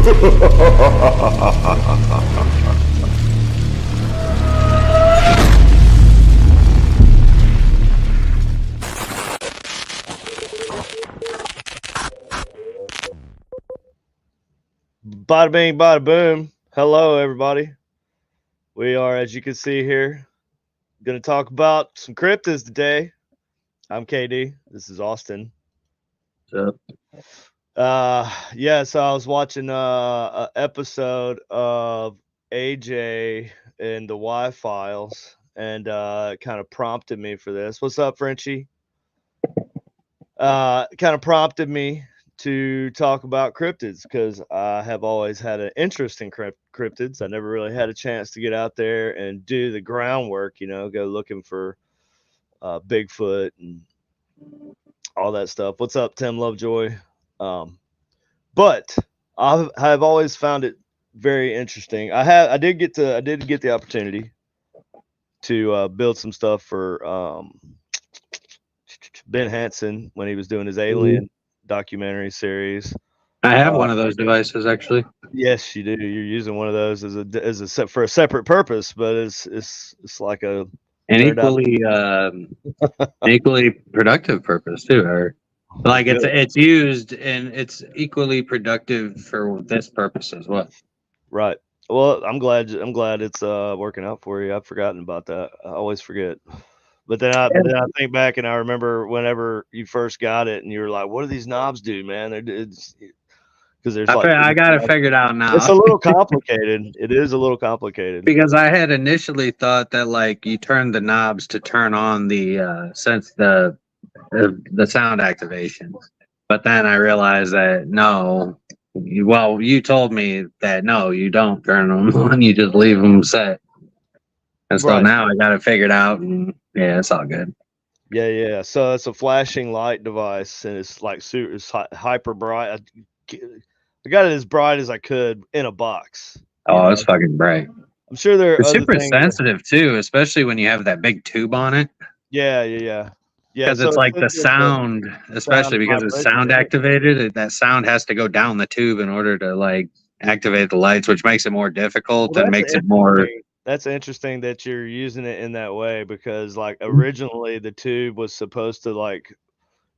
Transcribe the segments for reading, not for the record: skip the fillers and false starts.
Bada bing, bada boom. Hello, everybody. We are, as you can see here, going to talk about some cryptids today. I'm KD. This is Austin. So, So I was watching an episode of AJ in the Y Files, and it kind of prompted me for this. What's up, Frenchie? Kind of prompted me to talk about cryptids because I have always had an interest in cryptids. I never really had a chance to get out there and do the groundwork, go looking for Bigfoot and all that stuff. What's up, Tim Lovejoy? But I've always found it very interesting. I did get the opportunity to build some stuff for Ben Hansen when he was doing his Alien documentary series. I have one of those devices actually. Yes, you do. You're using one of those for a separate purpose, but it's like an equally productive purpose too. Or like it's used and it's equally productive for this purpose as well. Right. Well, I'm glad it's working out for you. I've forgotten about that. I always forget. But then I think back and I remember whenever you first got it and you were like, "What do these knobs do, man?" Because there's I got it figured out now. It's a little complicated. It is a little complicated because I had initially thought that like you turn the knobs to turn on the the sound activation, but then I realized that no. Well, you told me that no, you don't turn them on. You just leave them set. And so now I got it figured out, and yeah, it's all good. Yeah. So it's a flashing light device, and it's like it's hyper bright. I got it as bright as I could in a box. Oh, it's fucking bright. I'm sure it's super sensitive too, especially when you have that big tube on it. Yeah. Because it's like the sound, especially because it's sound activated. That sound has to go down the tube in order to like activate the lights, which makes it more difficult and makes it more. That's interesting that you're using it in that way because like originally the tube was supposed to like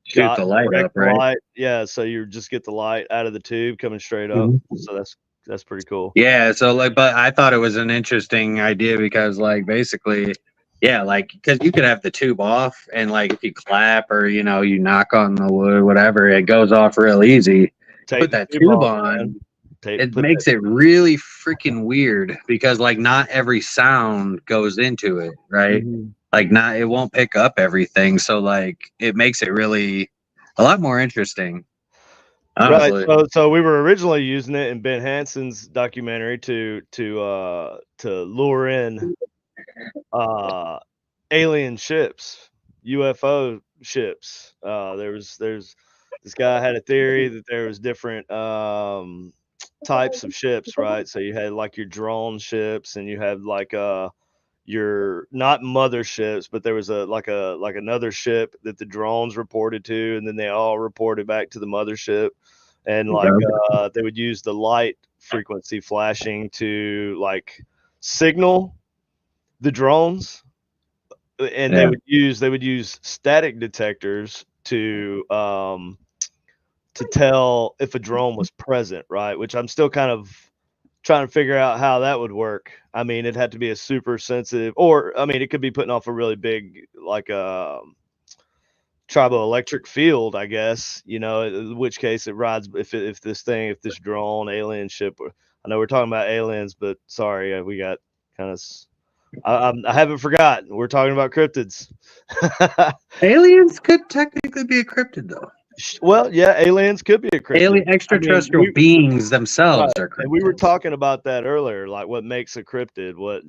shoot the light up, right? Yeah, so you just get the light out of the tube coming straight up. So that's pretty cool. Yeah, so like, but I thought it was an interesting idea because like basically, yeah, like because you could have the tube off and like if you clap or you knock on the wood, whatever, it goes off real easy. Put that tube on. It makes it really freaking weird because like not every sound goes into it, right? Like it won't pick up everything, so like it makes it really a lot more interesting. Honestly. Right. So we were originally using it in Ben Hansen's documentary to lure in alien ships, UFO ships. There's this guy had a theory that there was different types of ships, right? So you had like your drone ships and you had like your not motherships, but there was like another ship that the drones reported to, and then they all reported back to the mothership, and like they would use the light frequency flashing to like signal the drones, and they would use static detectors to tell if a drone was present, right? Which I'm still kind of trying to figure out how that would work. I mean, it had to be a super sensitive, or I mean, it could be putting off a really big, like triboelectric field, I guess. In which case it rides. If this drone alien ship, I know we're talking about aliens, but sorry, we got kind of. I haven't forgotten. We're talking about cryptids. Aliens could technically be a cryptid, though. Well, yeah, aliens could be a cryptid. Alien extraterrestrial beings themselves are cryptids. And we were talking about that earlier, like what makes a cryptid, what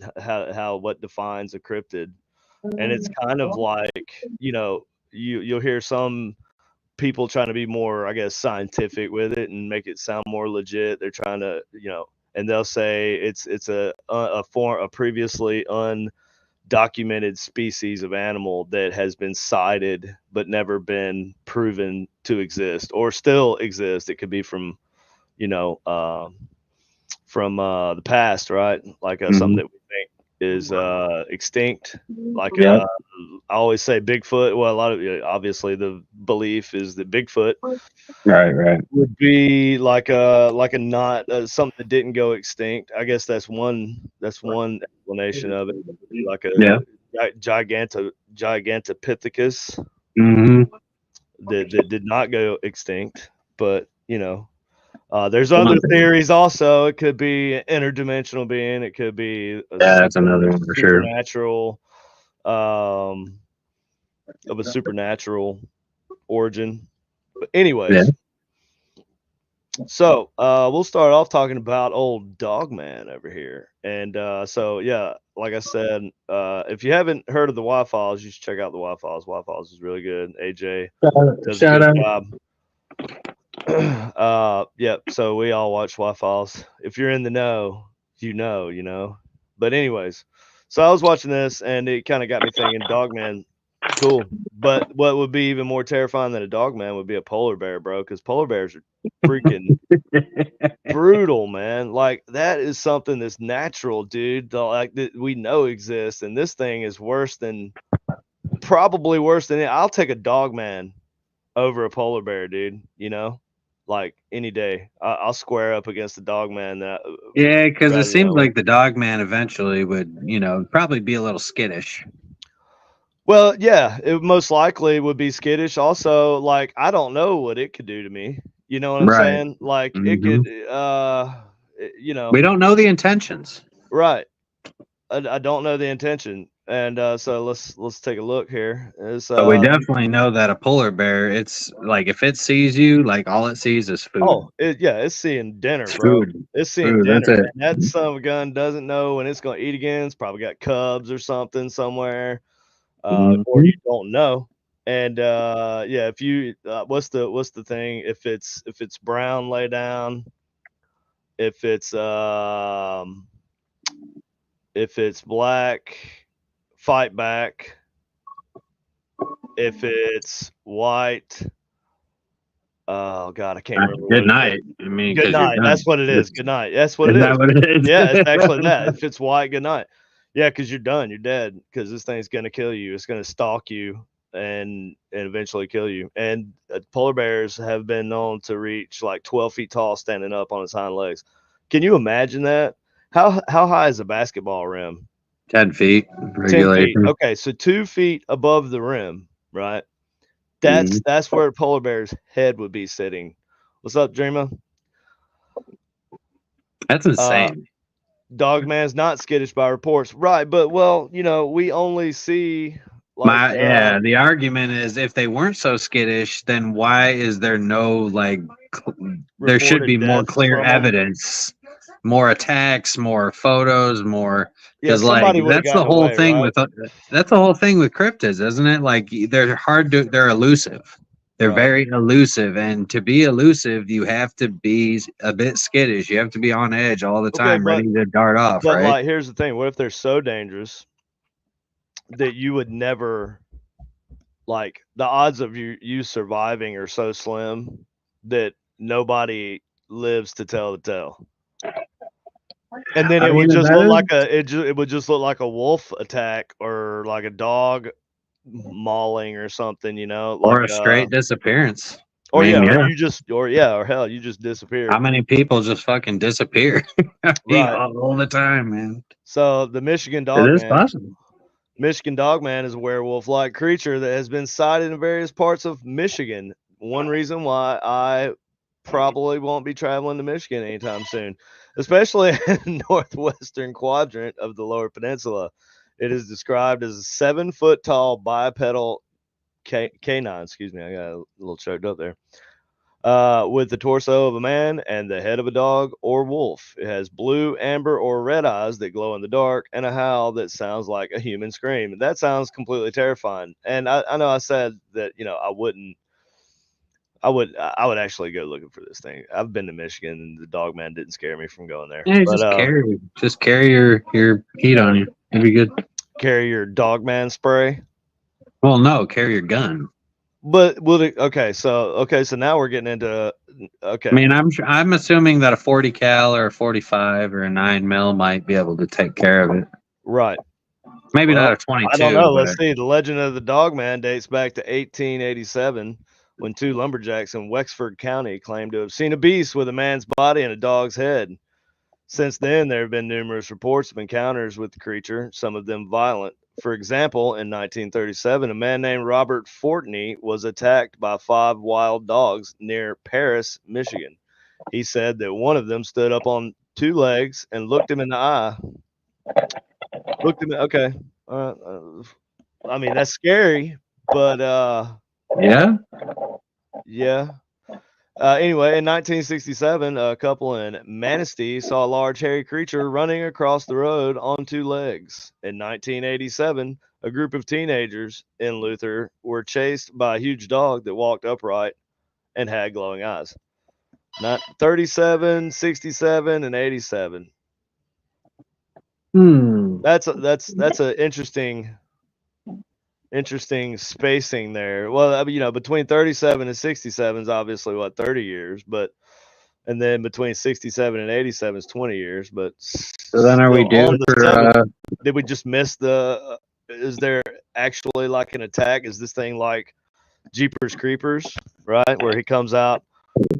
defines a cryptid. And it's kind of like, you'll hear some people trying to be more, I guess, scientific with it and make it sound more legit. They're trying to, and they'll say it's a previously undocumented species of animal that has been sighted but never been proven to exist or still exist. It could be from the past, right? Like something Hmm. that we think is extinct. Like Yep. I always say Bigfoot. Well, a lot of obviously the belief is that Bigfoot Right. Right. would be like a not something that didn't go extinct. I guess that's one explanation of it. It would be like a Yeah. gigantopithecus Hmm. that did not go extinct. But there's other theories also. It could be an interdimensional being. It could be Yeah, that's something another one for sure. supernatural, um, of a supernatural origin. But Yeah. anyways, so we'll start off talking about old Dogman over here. And so yeah, like I said, if you haven't heard of the Y Files, you should check out the Y Files. Y Files is really good. AJ does a Shout good out. job. Yeah, so we all watch Y Files. If you're in the know, you know. But anyways, so I was watching this and it kind of got me thinking, Dogman, cool. But what would be even more terrifying than a Dogman would be a polar bear, bro, because polar bears are freaking brutal, man. Like that is something that's natural, dude. Like that we know exists, and this thing is probably worse than it. I'll take a Dogman over a polar bear, dude. Like any day, I'll square up against the dog man. That Yeah, because it rather than seems that one. like the dog man eventually would, probably be a little skittish. Well, yeah, it most likely would be skittish. Also, like I don't know what it could do to me. You know what I'm Right. saying? Like it Hmm. could, We don't know the intentions. right. I don't know the intention, and so let's take a look here. It's But we definitely know that a polar bear, it's like if it sees you, like all it sees is food. yeah, it's seeing dinner, It's bro. food. It's seeing Food. That's dinner, it. and that son of a gun doesn't know when it's gonna eat again. It's probably got cubs or something somewhere. Or Hmm. you don't know. And yeah, if you what's the thing? If it's brown, lay down. If it's black, fight back. If it's white, oh god, I can't remember Good what it is. night. I mean, Good because you're night. done. That's what it is. Good night. That's what it Isn't that is. what it is? Yeah, it's actually that. If it's white, good night. Yeah, because you're done. You're dead. Because this thing's gonna kill you. It's gonna stalk you and eventually kill you. And polar bears have been known to reach like 12 feet tall, standing up on its hind legs. Can you imagine that? How high is a basketball rim? 10 feet 10 feet. regulation. Okay, so 2 feet above the rim, right? That's Mhm. that's where a polar bear's head would be sitting. What's up, Dreamer? That's Uh, insane. Dogman's not skittish by reports, right? But well, we only see like Yeah, the argument is if they weren't so skittish, then why is there no there should be reported more deaths clear from them. evidence, more attacks, more photos, more Yeah, because like somebody would have that's the gotten whole away, thing right? with cryptids, isn't it? Like they're elusive. They're Right. very elusive, and to be elusive, you have to be a bit skittish. You have to be on edge all the Okay, time, ready to dart off, right? like here's the thing. What if they're so dangerous that you would never like the odds of you surviving are so slim that nobody lives to tell the tale. And then it would Yeah, just that look like is. it would just look like a wolf attack or like a dog mauling or something, Or like a straight disappearance. I or yeah, mean, or yeah. you just or yeah, or hell, you just How disappear. many people just fucking disappear? I mean, Right. all the time, man. So the Michigan It is Dogman possible. Michigan Dogman is a werewolf-like creature that has been sighted in various parts of Michigan. One reason why I probably won't be traveling to Michigan anytime soon, especially in the northwestern quadrant of the Lower Peninsula. It is described as a 7-foot tall bipedal canine. Excuse me, I got a little choked up there. With the torso of a man and the head of a dog or wolf. It has blue, amber, or red eyes that glow in the dark and a howl that sounds like a human scream. That sounds completely terrifying. And I know I said that, I would actually go looking for this thing. I've been to Michigan and the dog man didn't scare me from going there. Yeah, But just carry your heat on you. It'd be good. carry your dog man spray. Well, no, carry your gun. But okay, so now we're getting into I okay, mean, I'm assuming that a 40 cal or a 45 or a 9 mil might be able to take care of it. right. Maybe not Well, a I don't 22, know. but Let's see. The legend of the dog man dates back to 1887 when two lumberjacks in Wexford County claimed to have seen a beast with a man's body and a dog's head. Since then, there have been numerous reports of encounters with the creature, some of them violent. For example, in 1937, a man named Robert Fortney was attacked by 5 wild dogs near Paris, Michigan. He said that one of them stood up on 2 legs and looked him in the eye. Looked him. Okay. I mean, that's scary, but yeah. yeah. Anyway, in 1967, a couple in Manistee saw a large hairy creature running across the road on 2 legs. In 1987, a group of teenagers in Luther were chased by a huge dog that walked upright and had glowing eyes. Not 37, 67, and 87. That's an interesting spacing there. Well, I mean, between 37 and 67 is obviously what 30 years, but and then between 67 and 87 is 20 years, but So then, are we still due on the for? 7. Did we just miss the? Is there actually like an attack? Is this thing like Jeepers Creepers, right? Where he comes out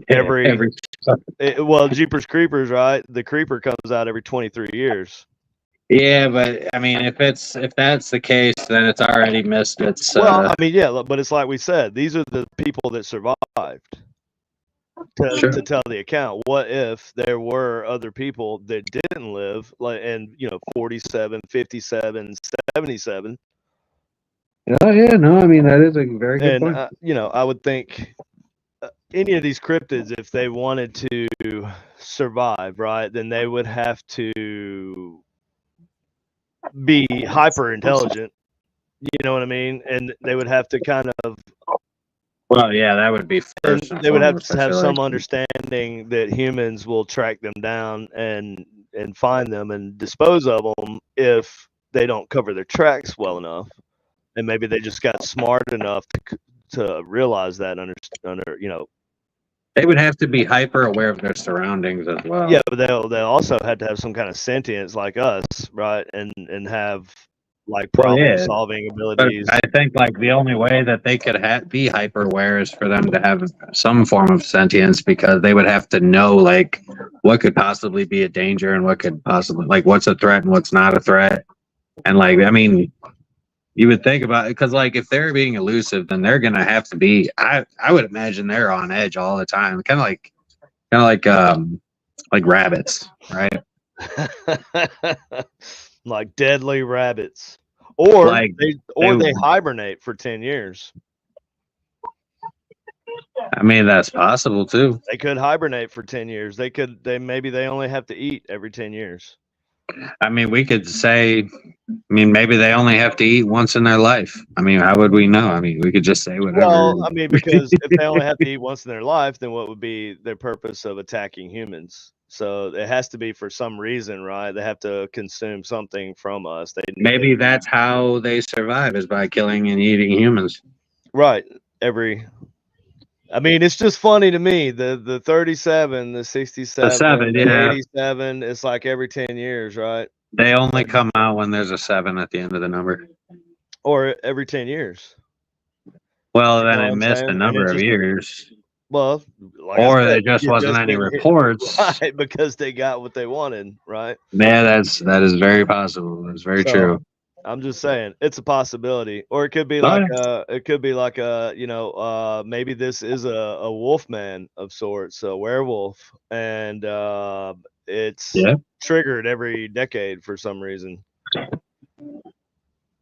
every Every well, Jeepers Creepers, right? The creeper comes out every 23 years. Yeah, but I mean, if that's the case, then it's already missed its. Well, I mean, yeah, but it's like we said, these are the people that survived Sure. to tell the account. What if there were other people that didn't live, like, and 47, 57, 77? Oh yeah, no, I mean that is a very good And point. I would think any of these cryptids, if they wanted to survive, right, then they would have to be hyper intelligent. You know what I mean? And they would have to kind of, Well, yeah, that would be and first and they would have foremost. to I have feel like. some understanding that humans will track them down and find them and dispose of them if they don't cover their tracks well enough. And maybe they just got smart enough to realize that under. They would have to be hyper aware of their surroundings as well. Yeah, but they also had to have some kind of sentience like us, right? And have like Well, problem yeah, solving but abilities. I think like the only way that they could be hyper aware is for them to have some form of sentience, because they would have to know like what could possibly be a danger and what could possibly, like, what's a threat and what's not a threat. And like, I mean, you would think about it, because like if they're being elusive, then they're gonna have to be. I would imagine they're on edge all the time, kind of like rabbits, right? Like deadly rabbits. Or Like they they, or they hibernate for 10 years. I mean, that's possible too. They could hibernate for 10 years. Maybe they only have to eat every 10 years. I mean, we could say, I mean, maybe they only have to eat once in their life. I mean, how would we know? I mean, we could just say whatever. Well, I mean, because if they only have to eat once in their life, then what would be their purpose of attacking humans? So it has to be for some reason, right? They have to consume something from us. Maybe that's how they survive, is by killing and eating humans. Right. I mean, it's just funny to me. The 37, the The 67, seven, the yeah. 87, it's like every 10 years, right? They only come out when there's a 7 at the end of the number. Or every 10 years. Well, You then know it what I'm missed a saying? And number it of just, years. well, like I Or said, there just it wasn't just any didn't hit reports. right because they got what they wanted, right? Yeah, that is very possible. That's very So true. I'm just saying it's a possibility, or it could be Oh, like yeah. maybe this is a wolf man of sorts, a werewolf, and it's Yeah, triggered every decade for some reason.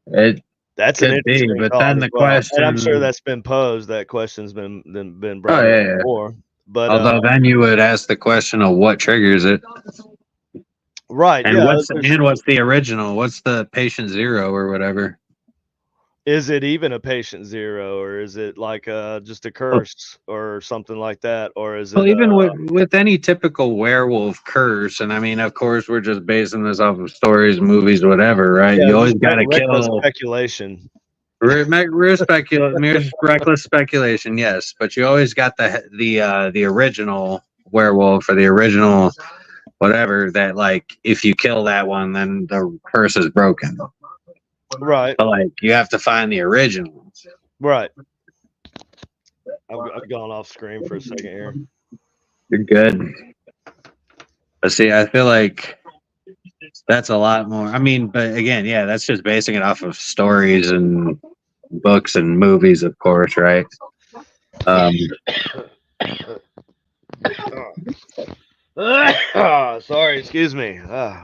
it That's an could be. interesting But thought then as the well, and I'm sure question, that's been posed. That question's been oh, brought up yeah, yeah. before, but Although then you would ask the question of what triggers it. right, And yeah. what's the original? What's the patient zero or whatever? Is it even a patient zero, or is it like just a Well, curse or something like that, or is well, it even with any typical werewolf curse, and I mean, of course, we're just basing this off of stories, movies, whatever, right? yeah, You always just got to reckless kill. speculation? Mere reckless speculation, yes, but you always got the original werewolf or the original whatever that like if you kill that one, then the curse is broken. Right, But like you have to find the original. right. I've gone off screen for a second here. You're good. But see, I feel like that's a lot more. I mean, but again, yeah, that's just basing it off of stories and books and movies, of course, right? Um, Sorry, excuse me.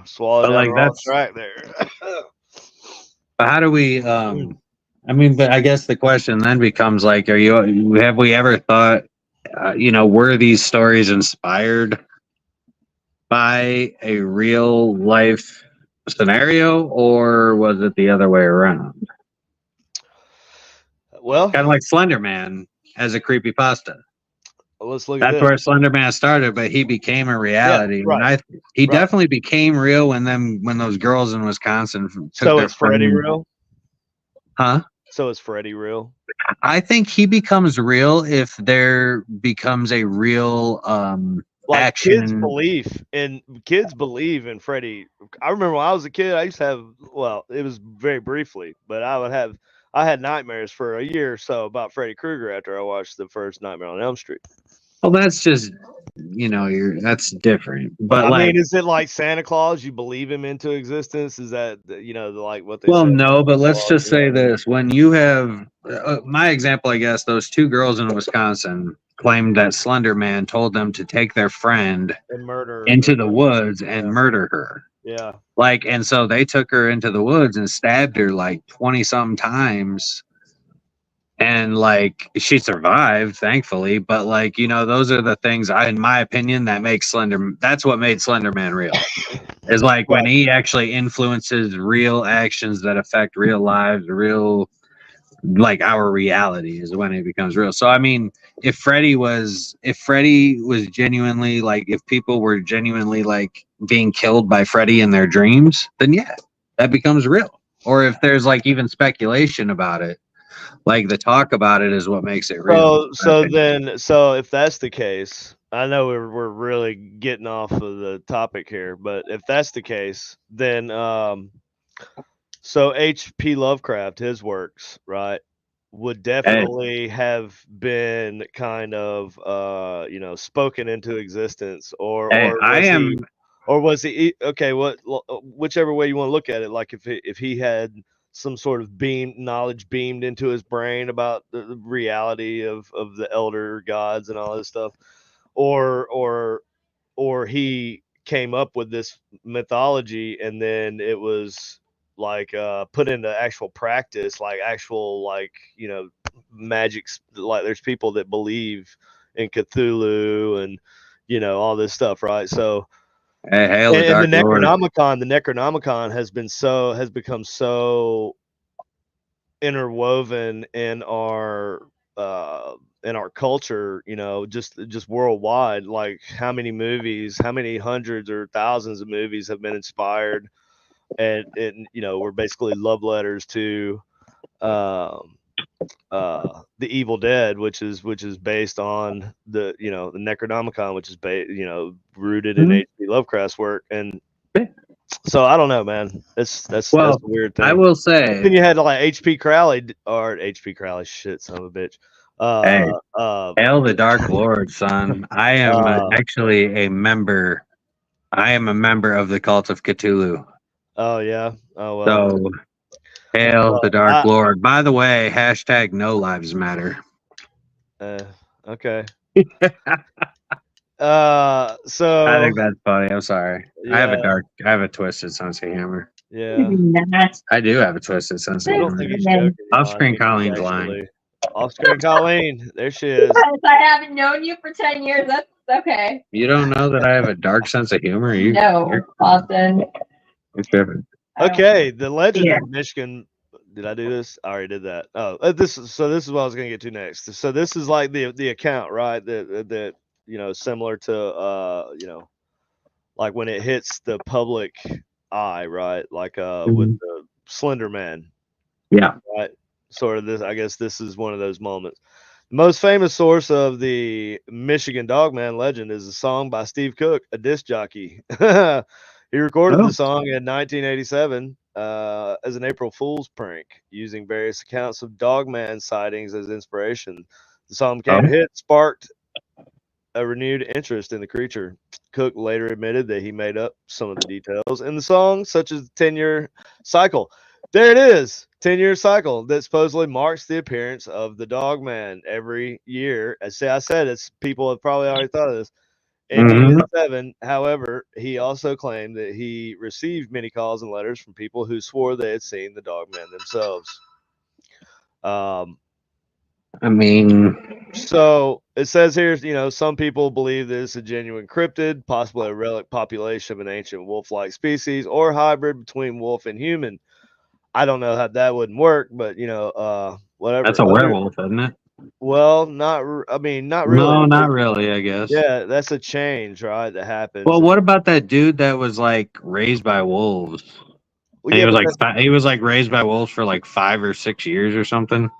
Swallowed but down the like wrong that's track there. but how do we? I mean, but I guess the question then becomes like, have we ever thought, were these stories inspired by a real life scenario, or was it the other way around? Well, Kind of like Slender Man as a creepy pasta. let's look at That's this. where Slender Man started, but he became a Yeah, reality. And right, he right. definitely became real when those girls in Wisconsin took So their is Freddy friend. real? Huh? So is Freddy real? I think he becomes real if there becomes a real Like action. kids believe in Freddy. I remember when I was a kid, I used to have, well, it was very briefly, but I had nightmares for a year or so about Freddy Krueger after I watched the first Nightmare on Elm Street. Well, that's just that's different. But I mean, like, is it like Santa Claus? You believe him into existence? Is that like what they well, say? no, but Santa let's Claus, just say this: when you have my example, I guess those two girls in Wisconsin claimed that Slender Man told them to take their friend and murder. into the woods and Yeah, murder her. yeah. Like, and so they took her into the woods and stabbed her like 20 some times. And like she survived, thankfully. But like, those are the things in my opinion, that's what made Slender Man real. Is like when Right. he actually influences real actions that affect real lives, real like our reality is when it becomes real. So I mean, if Freddy was genuinely like if people were genuinely like being killed by Freddy in their dreams, then yeah, that becomes real. Or if there's like even speculation about it, like the talk about it is what makes it real. I think. So if that's the case, I know we're really getting off of the topic here, but if that's the case, then so H.P. Lovecraft, his works, right, would Hey, definitely have been kind of spoken into existence, hey, I am. or was he okay? Whichever way you want to look at it, like if he had some sort of knowledge beamed into his brain about the reality of the elder gods and all this stuff, or he came up with this mythology and then it was like put into actual practice, like actual like magic. Like there's people that believe in Cthulhu and all this stuff, right? So Hey, hail the and Dark Lord. The Necronomicon has become so interwoven in our culture, just worldwide. Like how many hundreds or thousands of movies have been inspired, and we're basically love letters to um the Evil Dead, which is based on the Necronomicon, which is rooted in Mhm. H.P. Lovecraft's work. And so I don't know, man. That's Well, the weird I thing. will Then say, you had like H.P. Crowley or H.P. Crowley, shit, son of a bitch. hey, Uh, uh, hail the Dark Lord, son. I am uh, actually a member. I am a member of the cult of Cthulhu. oh yeah. Oh well. So, hail the Well, Dark Lord. By the way, hashtag no lives matter. uh, okay. I So think that's funny. I'm sorry. yeah, I have a twisted sense of humor. yeah. I do have a twisted sense of I don't humor. think he's joking, Off I screen think he's Colleen's lying. actually off screen. Colleen, there she is. If I haven't known you for 10 years, that's okay. You don't know that I have a dark sense of humor? No, Austin. You're tripping. Okay, the legend Yeah. of Michigan. Did I do this? I already did that. Oh, this is what I was going to get to next. So this is like the account, right? That similar to like when it hits the public eye, right? Like with Mhm. the Slender Man, Yeah. right? sort of this. I guess this is one of those moments. The most famous source of the Michigan Dogman legend is a song by Steve Cook, a disc jockey. He recorded Oh, the song in 1987 as an April Fool's prank, using various accounts of Dogman sightings as inspiration. The song became a oh, hit, sparked a renewed interest in the creature. Cook later admitted that he made up some of the details in the song, such as the 10-year cycle. There it is, 10-year cycle that supposedly marks the appearance of the Dogman every year. As I said, it's people have probably already thought of this. In hmm 2007, however, he also claimed that he received many calls and letters from people who swore they had seen the Dogman themselves. Um, I mean, So it says here, some people believe that it's a genuine cryptid, possibly a relic population of an ancient wolf-like species, or hybrid between wolf and human. I don't know how that wouldn't work, but that's whatever. a werewolf, isn't it? Well, not. I mean, not really. No, not Because, really, I guess. yeah, that's a change, right? That happens. Well, And, what about that dude that was like raised by wolves? well, And yeah, he was but like he was like raised by wolves for like 5 or 6 years or something.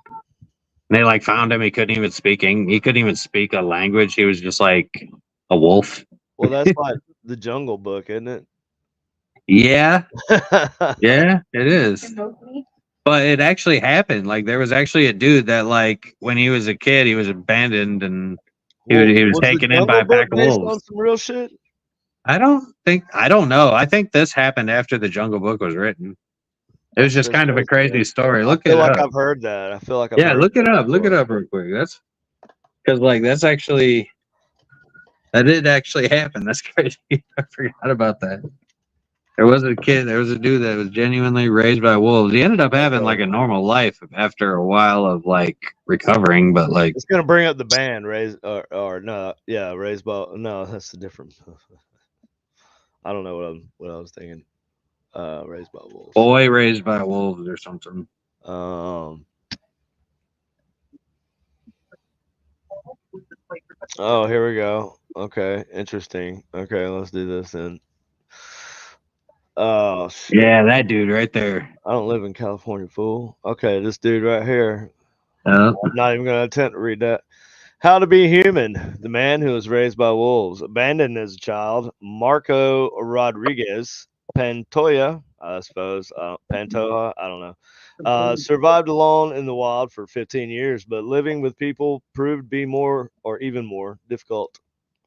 They like found him. He couldn't even he couldn't even speak a language. He was just like a wolf. that's like the Jungle Book, isn't it? Yeah, yeah, it is. Remotely. But it actually happened. Like there was actually a dude that like when he was a kid, he was abandoned and Well, he was was the taken in by Jungle a Book pack of based on wolves. some real shit? I don't know. I think this happened after the Jungle Book was written. It was just That's kind of a crazy. crazy story. I Look feel it like up. I've heard that. I feel like I've Yeah, heard look it that up. Look it before. up real quick. That's because like that did actually happen. That's crazy. I forgot about that. There was a kid, there was a dude that was genuinely raised by wolves. He ended up having like Okay. a normal life after a while of like recovering, but like It's gonna bring up the band, raised or no, yeah, raised by no, that's the different. I don't know what I was thinking. Raised by wolves. boy raised by wolves or something. Um. Oh, here we go. Okay, interesting. Okay, let's do this then. Oh shit! Yeah, that dude right there. I don't live in California, fool. Okay, this dude right here. Uh, I'm not even gonna attempt to read that. How to Be Human, the man who was raised by wolves, abandoned as a child, Marco Rodriguez Pantoja, I suppose, Pantoja, I don't know, survived alone in the wild for 15 years, but living with people proved to be more or even more difficult.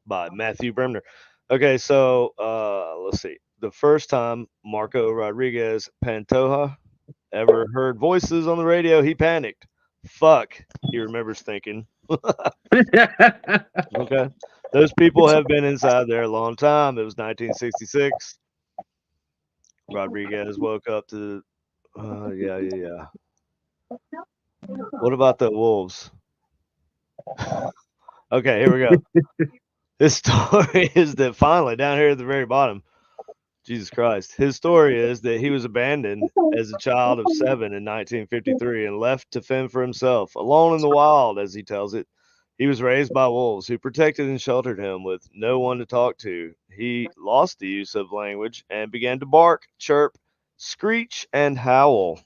By Matthew Bremner. Okay, so let's see. The first time Marco Rodriguez Pantoja ever heard voices on the radio, he panicked. Fuck, he remembers thinking. Okay. Those people have been inside there a long time. It was 1966. Rodriguez woke up to, yeah. What about the wolves? Okay, here we go. His story is that finally, down here at the very bottom, Jesus Christ, his story is that he was abandoned as a child of 7 in 1953 and left to fend for himself, alone in the wild, as he tells it. He was raised by wolves who protected and sheltered him with no one to talk to. He lost the use of language and began to bark, chirp, screech, and howl.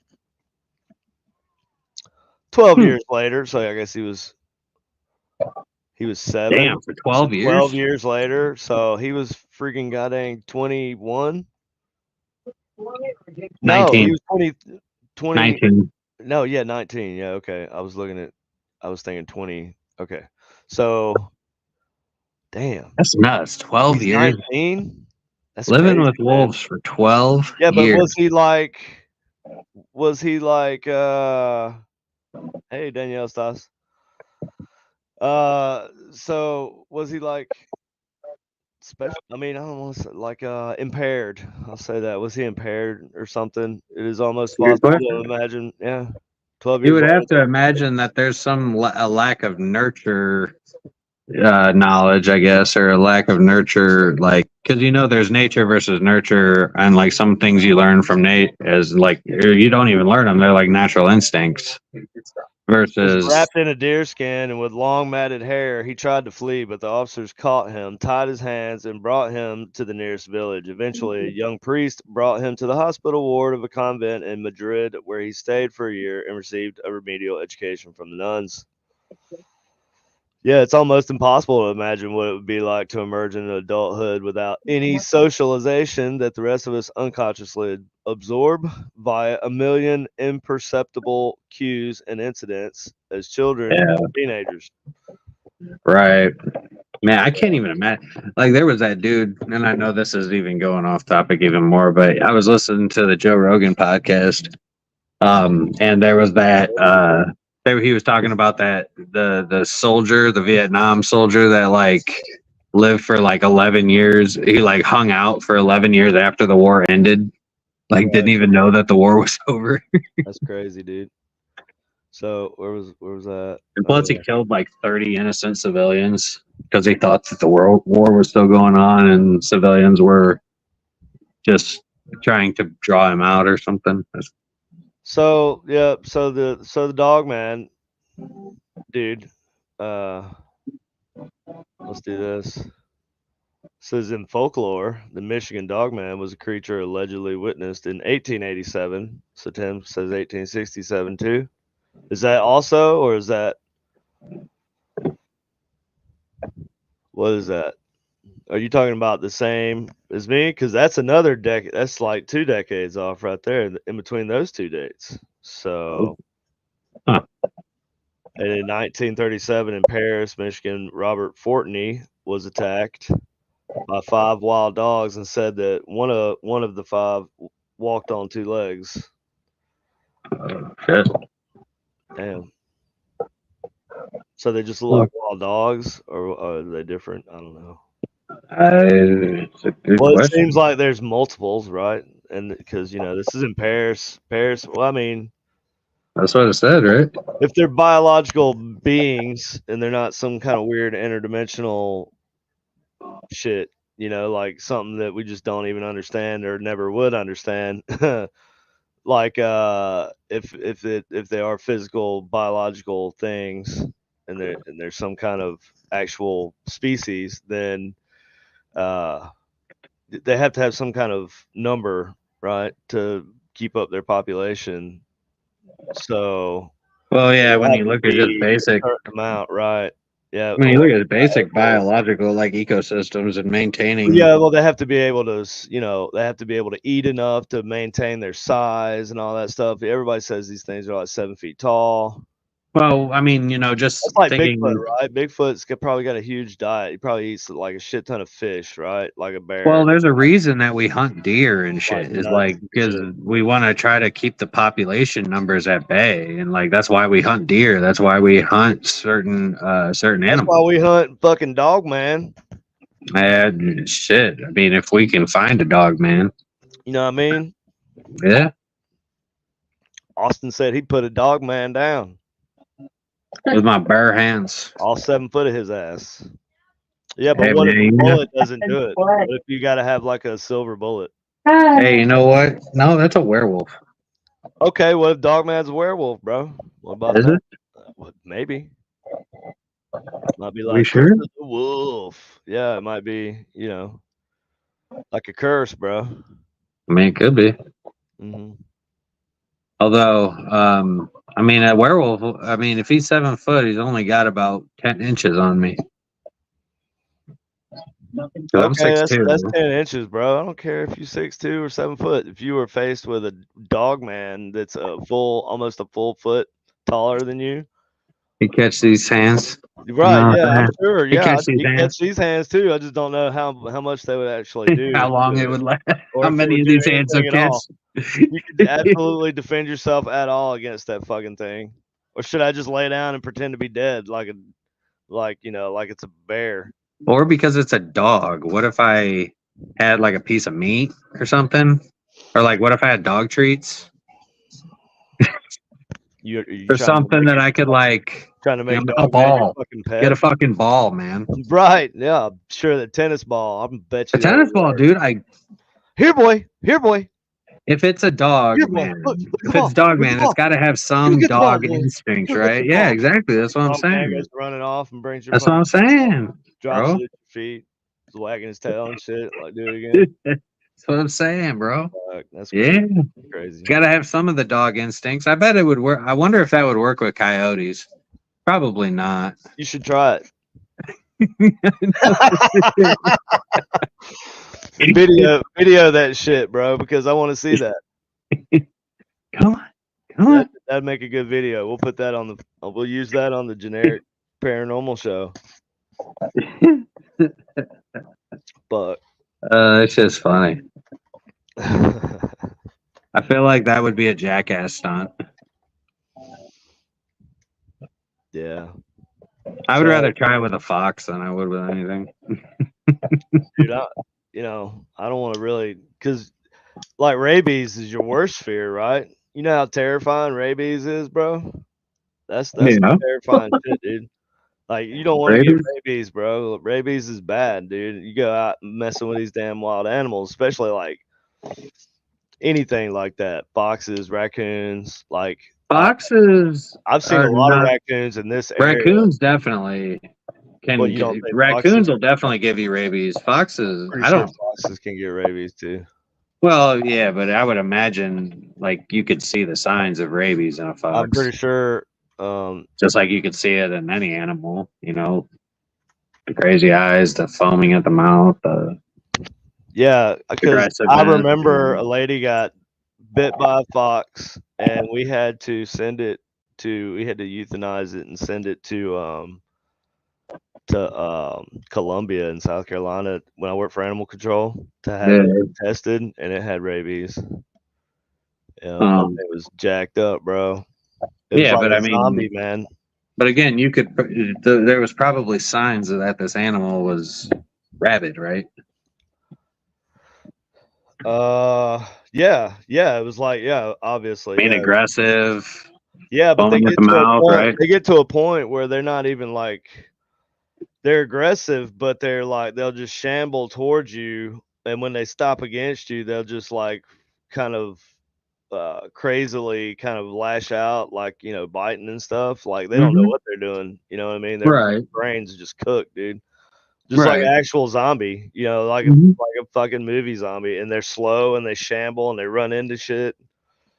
12 Hmm. years later, so I guess he was 7. Damn, for So 12 12 years? years later, so he was freaking goddamn 21. No, he 19. was 20. 19. No, yeah, 19. Yeah, okay. I was thinking 20. Okay. So, damn. That's nuts. 12 He's years. 19? That's Living crazy, with man. wolves for 12 Yeah, but years. was he like hey Danielle Stas. So was he like special? I mean, I don't want to say like impaired. I'll say that. Was he impaired or something? It is almost Good possible to question. imagine. Yeah. 12 You years would have old. to imagine that there's some a lack of nurture knowledge, I guess, or a lack of nurture, like because there's nature versus nurture, and like some things you learn from Nate as like or you don't even learn them; they're like natural instincts. Was versus wrapped in a deer skin and with long matted hair. He tried to flee, but the officers caught him, tied his hands, and brought him to the nearest village. Eventually, a young priest brought him to the hospital ward of a convent in Madrid, where he stayed for a year and received a remedial education from the nuns. Yeah, it's almost impossible to imagine what it would be like to emerge in adulthood without any socialization that the rest of us unconsciously absorb via a million imperceptible cues and incidents as children yeah, and teenagers. right. Man, I can't even imagine. Like, there was that dude, and I know this is even going off topic even more, but I was listening to the Joe Rogan podcast, and there was that. He was talking about that the soldier, the Vietnam soldier that like lived for like 11 years. He like hung out for 11 years after the war ended. Like, didn't even know that the war was over. That's crazy, dude. So where was that? And plus, he killed like 30 innocent civilians because he thought that the world war was still going on and civilians were just trying to draw him out or something. So yeah, so the dog man, dude. Let's do this. Says in folklore, the Michigan Dogman was a creature allegedly witnessed in 1887. So Tim says 1867 too. Is that also, or is that what is that? Are you talking about the same as me? Because that's another decade. That's like 2 decades off right there in between those two dates. So, Huh. and in 1937 in Paris, Michigan, Robert Fortney was attacked by 5 wild dogs and said that one of the 5 walked on 2 legs. Shit. Damn. So they just look like wild dogs, or are they different? I don't know. It's a good Well, it question. seems like there's multiples, right? And because this is in Paris. Paris. Well, I mean, That's what it said, right? if they're biological beings and they're not some kind of weird interdimensional shit, like something that we just don't even understand or never would understand. Like if they are physical biological things and there's some kind of actual species, then they have to have some kind of number, right, to keep up their population. So Well, yeah, it when have you to look at just be a basic, certain amount, right? Yeah. when you look at basic biological like ecosystems and maintaining. Yeah, well, they have to be able to, they have to be able to eat enough to maintain their size and all that stuff. Everybody says these things are like 7 feet tall. Well, I mean, just That's like thinking. Bigfoot, right? Probably got a huge diet. He probably eats like a shit ton of fish, right? Like a bear. Well, there's a reason that we hunt deer and shit. Is nuts like and because shit. we want to try to keep the population numbers at bay, and like that's why we hunt deer. That's why we hunt certain That's animals. why we hunt fucking dog, man. Shit. I mean, if we can find a dog, man. You know what I mean? Yeah. Austin said he put a dog man down. With my bare hands. All 7 foot of his ass. Yeah, but Hey, what if man, a bullet doesn't do it? What if you got to have like a silver bullet? Hey, you know what? No, that's a werewolf. Okay, what if Dogman's a werewolf, bro? What about Is that? it? Maybe. Might be We like sure? the wolf. Yeah, it might be, like a curse, bro. I mean, it could be. Hmm. Although, I mean, a werewolf. I mean, if he's 7 foot, he's only got about 10 inches on me. I'm Okay, 6'2". that's 10 inches, bro. I don't care if you're 6'2" or 7 foot. If you were faced with a dog man that's almost a full foot taller than you, He catch these hands. right? No, Yeah, I'm sure. he Yeah, catch these he hands. catch these hands too. I just don't know how much they would actually do, How long it would last? or How if it many would of do these hands anything will at catch? all. You could absolutely defend yourself at all against that fucking thing, or should I just lay down and pretend to be dead, like it's a bear? Or because it's a dog. What if I had like a piece of meat or something? Or like, what if I had dog treats You or something that I could like trying to make a Dog Man your ball? fucking Get a pet? fucking ball, man. Right? Yeah, sure. The tennis ball. I bet A you tennis ball, dude. here, boy. If it's a dog, Get one. man, Look if him it's off. dog, Look man, him it's off. got to have You some get the dog, dog boy. instinct, Look right? him Yeah, off. exactly. That's what I'm Dog man saying. goes running off and brings your That's what fucking I'm saying, drops bro. it at your feet, wagging his tail and shit. Like, do it again. That's what I'm saying, bro. Fuck, that's Yeah, crazy. you Crazy. got to have some of the dog instincts. I bet it would work. I wonder if that would work with coyotes. Probably not. You should try it. And video that shit, bro, because I want to see that. Come on, come on. That'd make a good video. We'll put that on the. We'll use that on the generic paranormal show. But It's just funny. I feel like that would be a jackass stunt. yeah, I would So- rather try with a fox than I would with anything. dude, I don't want to really, because like rabies is your worst fear, right? You know how terrifying rabies is, bro. That's Yeah. terrifying shit, dude. Like, you don't want to get Rabies? rabies, bro. Rabies is bad, dude. You go out messing with these damn wild animals, especially like anything like that. Foxes, raccoons. Like, Foxes I've seen are a lot of not. raccoons in this area. Raccoons definitely can. Well, you don't think Raccoons foxes? will definitely give you rabies. Foxes, Pretty I sure don't. foxes can get rabies too. Well, yeah, but I would imagine like you could see the signs of rabies in a I'm fox, pretty sure. just like you could see it in any animal. You know, the crazy eyes, the foaming at the mouth, the Yeah, because I aggressiveness. remember a lady got bit by a fox, and we had to euthanize it and send it to Columbia in South Carolina when I worked for animal control to have it Yeah. tested, and it had rabies. Yeah, Um, it was jacked up, bro. It was yeah, like but a I mean, zombie, man. but again, you could. There was probably signs that this animal was rabid, right? Yeah, it was like, yeah, obviously, Being yeah. aggressive, Yeah, but they foaming at get the to a mouth, point. right? They get to a point where they're not even like they're aggressive, but they're like they'll just shamble towards you, and when they stop against you, they'll just like kind of crazily kind of lash out, like biting and stuff. Like they don't know Mhm. what they're doing. You know what I mean? Their Right, brains just cooked, dude. Just like an right. actual zombie. Like Mhm. like a fucking movie zombie, and they're slow and they shamble and they run into shit.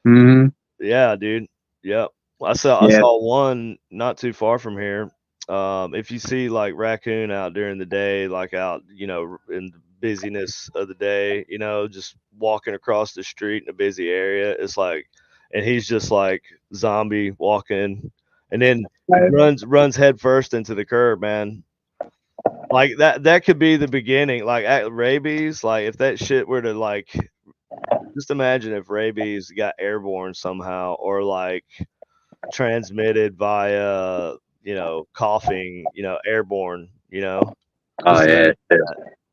Mhm. Yeah, dude. Yep. I Yeah. saw one not too far from here. If you see like raccoon out during the day, like out, in the busyness of the day, just walking across the street in a busy area, it's like, and he's just like zombie walking, and then Right. runs head first into the curb, man. Like that could be the beginning. Like at rabies, like if that shit were to like, just imagine if rabies got airborne somehow, or like transmitted via, coughing, airborne, Oh just yeah.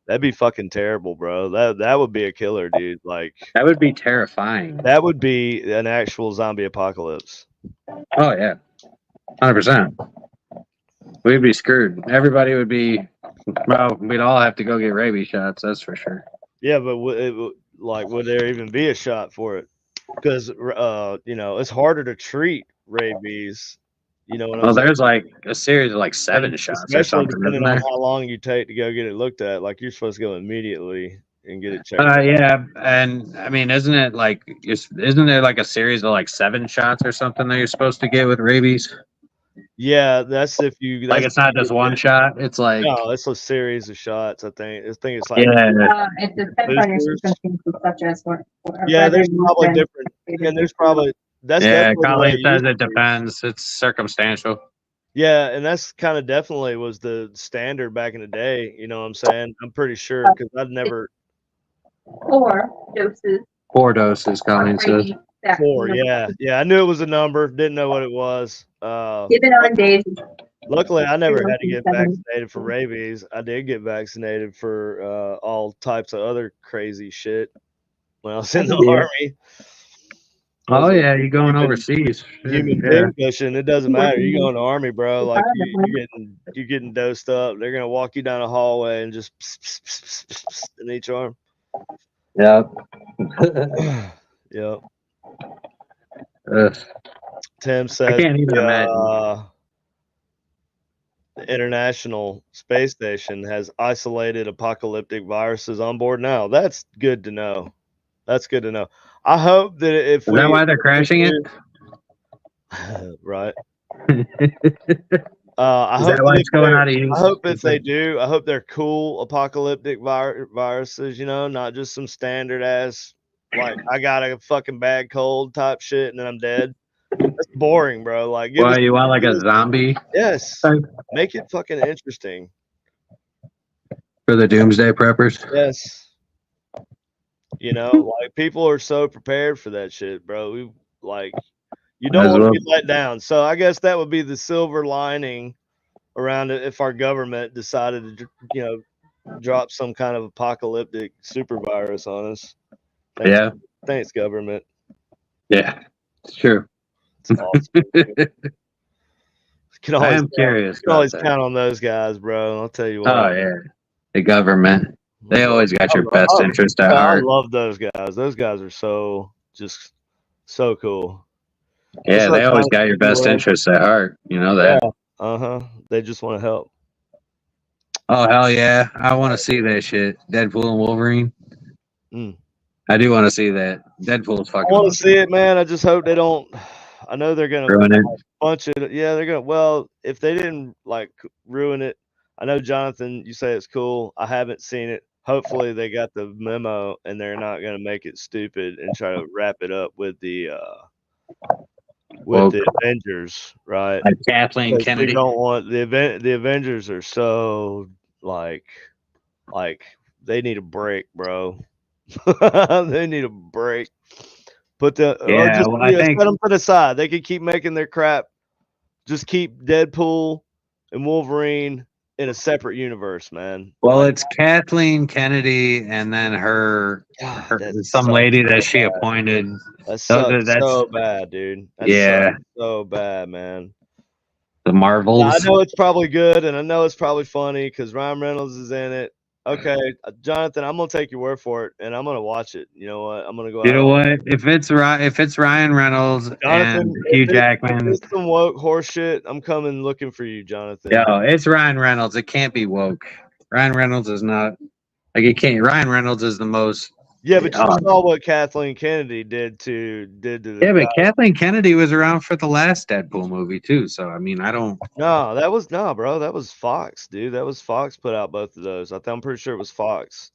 that'd be fucking terrible, bro. That would be a killer, dude. Like That would be terrifying. that would be an actual zombie apocalypse. Oh yeah, 100%. We'd be screwed. Everybody would be. Well, we'd all have to go get rabies shots. That's for sure. Yeah, but would there even be a shot for it? Because it's harder to treat rabies. You know what I'm Well, saying? there's like a series of like 7 And shots or especially something, isn't depending on there? how long you take to go get it looked at. Like you're supposed to go immediately and get it checked. Yeah, and I mean, isn't there like a series of like 7 shots or something that you're supposed to get with rabies? Yeah, that's if you. Like That's it's not just one shot. It's like no, it's a series of shots. I think it's like yeah, It depends on your boosters. circumstances, such as Yeah, whether there's you've probably been different. And there's probably that's yeah. definitely the way Colleen it says used it to be. depends. It's circumstantial. Yeah, and that's kind of definitely was the standard back in the day. You know what I'm saying? I'm pretty sure because I'd never 4 doses 4 doses, Colleen of says. rabies that, four. Yeah, I knew it was a number. Didn't know what it was. given on days. Luckily, I never had to get 7. vaccinated for rabies. I did get vaccinated for all types of other crazy shit when I was in the Yeah. army. I Oh was a yeah, you going human, overseas? human Yeah. pincushion. It doesn't matter. You go in the army, bro. Like you're getting dosed up. They're gonna walk you down a hallway and just in each arm. Yeah. Yep. Ugh. Tim I says can't even imagine. The International Space Station has isolated apocalyptic viruses on board now. That's good to know. That's good to know. I hope that if Is that we why they're crashing it? right. I Is hope that why that if it's going out of I use? hope if they do, I hope they're cool apocalyptic viruses, you know, not just some standard ass like I got a fucking bad cold type shit and then I'm dead. That's boring, bro. Like give us Well, you want like a zombie yes. type Make it fucking interesting. for the doomsday preppers? Yes. You know, like people are so prepared for that shit, bro. We like you don't As want to well. be let down. So I guess that would be the silver lining around it if our government decided to, you know, drop some kind of apocalyptic super virus on us. Thanks, Yeah, thanks, government. yeah, it's true. It's awesome. Dude. I am curious Can about always that. count on those guys, bro. I'll tell you Oh what. yeah, the government. They always got your best interest at I heart. love those guys. Those guys are so just so cool. What's Yeah, up, they always got your Jonathan? best interest at heart. You know that. Yeah. Uh-huh. They just want to help. Oh hell yeah, I want to see that shit. Deadpool and Wolverine. Mm. I do want to see that. Deadpool's I fucking want to awesome. see it, man. I just hope they don't. I know they're gonna Ruin it. bunch it. Yeah, they're gonna. Well, if they didn't like ruin it, I know Jonathan. You say it's cool. I haven't seen it. Hopefully, they got the memo and they're not gonna make it stupid and try to wrap it up with Well, the Avengers, right? like Kathleen Because we Kennedy. don't want the event. The Avengers are so like like they need a break, bro. They need a break. Put the or Yeah, just well, I yeah, think set them to the side. They could keep making their crap. Just keep Deadpool and Wolverine in a separate universe, man. well, Like, it's Kathleen Kennedy, and then God, that some sucks lady so that she bad. appointed. That Those are, sucks that's so bad, dude. That sucks yeah, so bad, man. the Now, I Marvels. know it's probably good, and I know it's probably funny because Ryan Reynolds is in it. Okay, Jonathan, I'm gonna take your word for it, and I'm gonna watch it. You know what? I'm gonna go You out know on what? If it's Ryan Reynolds and Jonathan. Hugh If Jackman, it's some woke horse shit, I'm coming looking for you, Jonathan. yo, it's Ryan Reynolds. It can't be woke. Ryan Reynolds is not like it can't. Ryan Reynolds is the most. Yeah, but you Oh, saw what Kathleen Kennedy did to the yeah, guy. but Kathleen Kennedy was around for the last Deadpool movie too. So I mean, I don't. No, that was no, bro. That was Fox, dude. That was Fox put out both of those. I'm pretty sure it was Fox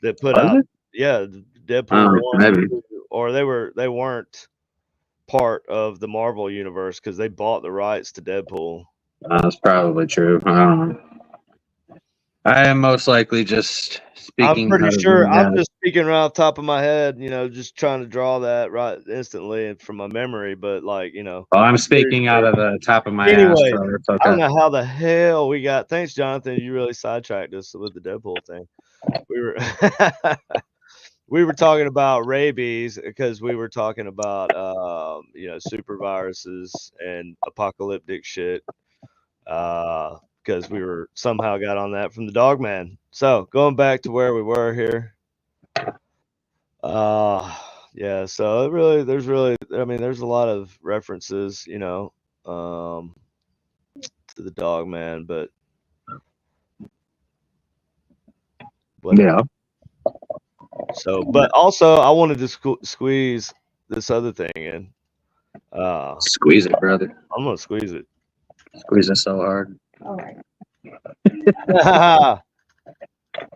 that put Was out. it? Yeah, Deadpool Oh, one, maybe. 2, or they weren't part of the Marvel universe because they bought the rights to Deadpool. That's probably true. I don't know. I am most likely just I'm speaking pretty out of sure. I'm the just speaking right off the top of my head, you know, just trying to draw that right instantly and from my memory. But like, you know, well, I'm I'm pretty speaking out sure. of the top of my ass, Anyway, so it's I don't okay. know how the hell we got. Thanks, Jonathan. You really sidetracked us with the Deadpool thing. We were we were talking about rabies because we were talking about you know, super viruses and apocalyptic shit. Because we were somehow got on that from the dog man. So going back to where we were here. Uh yeah, so I mean there's a lot of references, you know, to the dog man, but whatever. Yeah, So, but also I wanted to squeeze this other thing in. squeeze it, brother. I'm gonna squeeze it. Squeeze it so hard. All right. I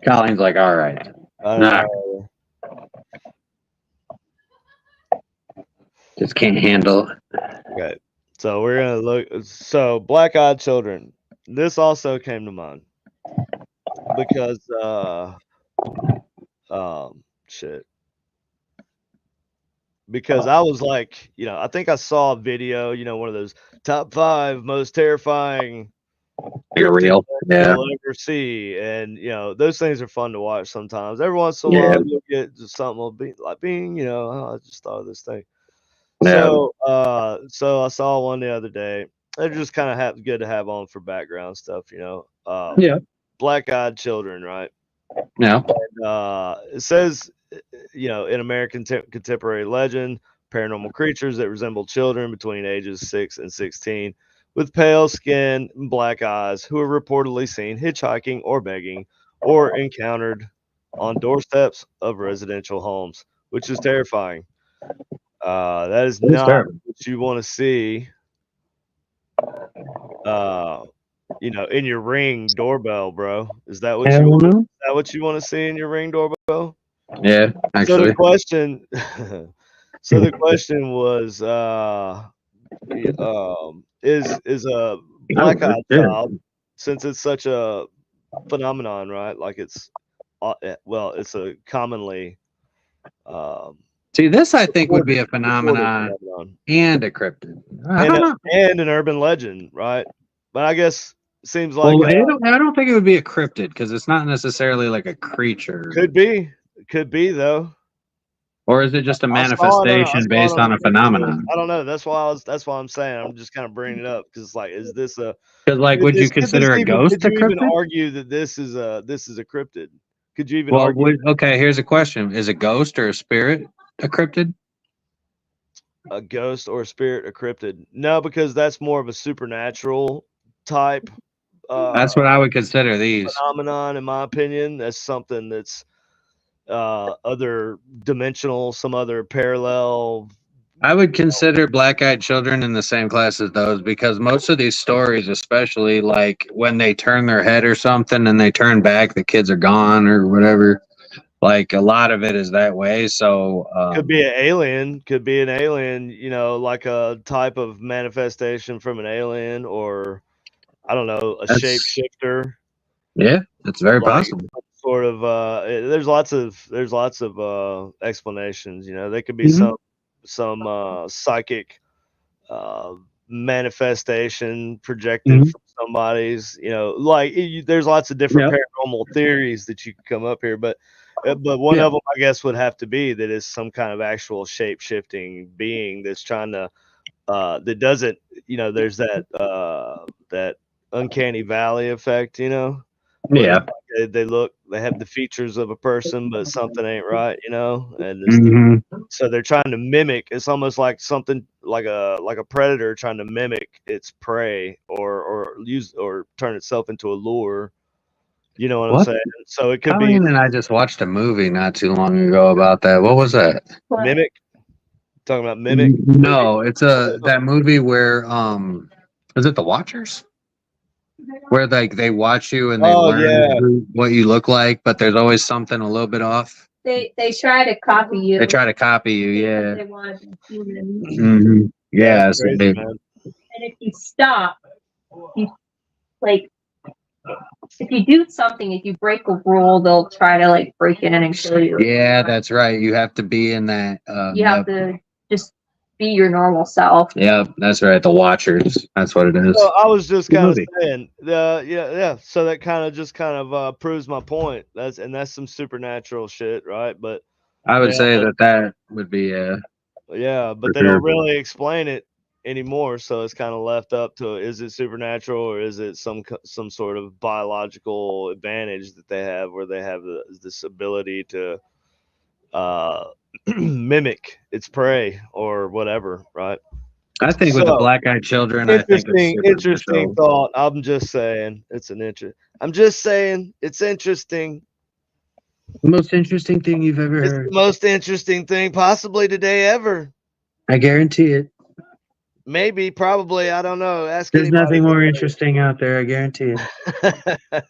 Colleen's like, all right. Nah, know. just can't handle. Okay, so we're gonna look. So, black-eyed children. This also came to mind because shit. Because I was like, you know, I think I saw a video, you know, one of those top 5 most terrifying You're cryptids real. Yeah, you'll ever see, and you know those things are fun to watch sometimes. Every once in a yeah, while, you'll get just something will be like being, you know, oh, I just thought of this thing. yeah, So I saw one the other day. They're just kind of good to have on for background stuff, you know. yeah, Black-eyed children, right? yeah. It says in American contemporary legend, paranormal creatures that resemble children between ages 6 and 16 with pale skin and black eyes who are reportedly seen hitchhiking or begging or encountered on doorsteps of residential homes, which is terrifying. That is It's not terrible. what you want to see, uh, in your Ring doorbell, bro. Is that what Hell no. want to see in your Ring doorbell? Yeah, So the actually. question, so the question was, is a black-eyed Yeah. child, since it's such a phenomenon, right? Like it's a commonly um, See, this I think would be a reported phenomenon phenomenon and a cryptid. I and don't know. an urban legend, right? But I guess seems like Well, I don't think it would be a cryptid because it's not necessarily like a creature. could be though. Or is it just a I saw it. I manifestation saw it based on on a Cryptid. phenomenon? I don't know. That's why I'm saying. I'm just kind of bringing it up because it's like, is this a Because, like, would you could this consider a even ghost could a you even cryptid? argue that this is a cryptid? Could you even Well, argue okay, here's a question. Is a ghost or a spirit a cryptid? a ghost or a spirit a cryptid? No, because that's more of a supernatural type That's what I would consider these. phenomenon, in my opinion. That's something that's other dimensional, some other parallel. I would consider black-eyed children in the same class as those because most of these stories, especially like when they turn their head or something and they turn back, the kids are gone or whatever. Like a lot of it is that way. So Could be an alien, could be an alien, like a type of manifestation from an alien, or I don't know, a that's shapeshifter, yeah, that's very like possible. some sort of there's lots of explanations, they could be Hmm. some psychic uh manifestation projected Hmm. from somebody's, there's lots of different Yep. paranormal theories that you could come up here, but one Yeah. of them I guess would have to be that is some kind of actual shape shifting being that's trying to that doesn't, there's that uncanny valley effect, where Yeah. they have the features of a person but something ain't right, and Hmm. so they're trying to mimic. It's almost like something like a predator trying to mimic its prey, or use or turn itself into a lure. You know what I'm What? saying? So it could be Colleen and I just watched a movie not too long ago about that. What was that? mimic. Talking about mimic movie. No, it's a that movie where is it The Watchers? Where like they watch you and they Oh learn yeah, what you look like, but there's always something a little bit off. They try to copy you. They try to copy you, because yeah. they want to be human. Hmm. yeah, Yeah, it's so crazy, man. And if you stop, you like if you do something, if you break a rule, they'll try to like break in and kill you. yeah, that's right. You have to be in that. You have to just be your normal self. Yep, that's right. The Watchers. That's what it is. So I was just Good kind of movie. saying, yeah. So that kind of proves my point. That's some supernatural shit, right? But I would they say don't, that would be yeah, for but they sure. don't really explain it anymore. So it's kind of left up to, is it supernatural or is it some sort of biological advantage that they have, where they have this ability to uh, mimic its prey or whatever, right? I think with the So black-eyed children, I think it's interesting supernatural. thought. I'm just saying it's interesting. The most interesting thing you've ever It's the heard. most interesting thing possibly today ever. I guarantee it. Maybe, probably, I don't know. Ask There's anybody nothing more today. interesting out there. I guarantee it.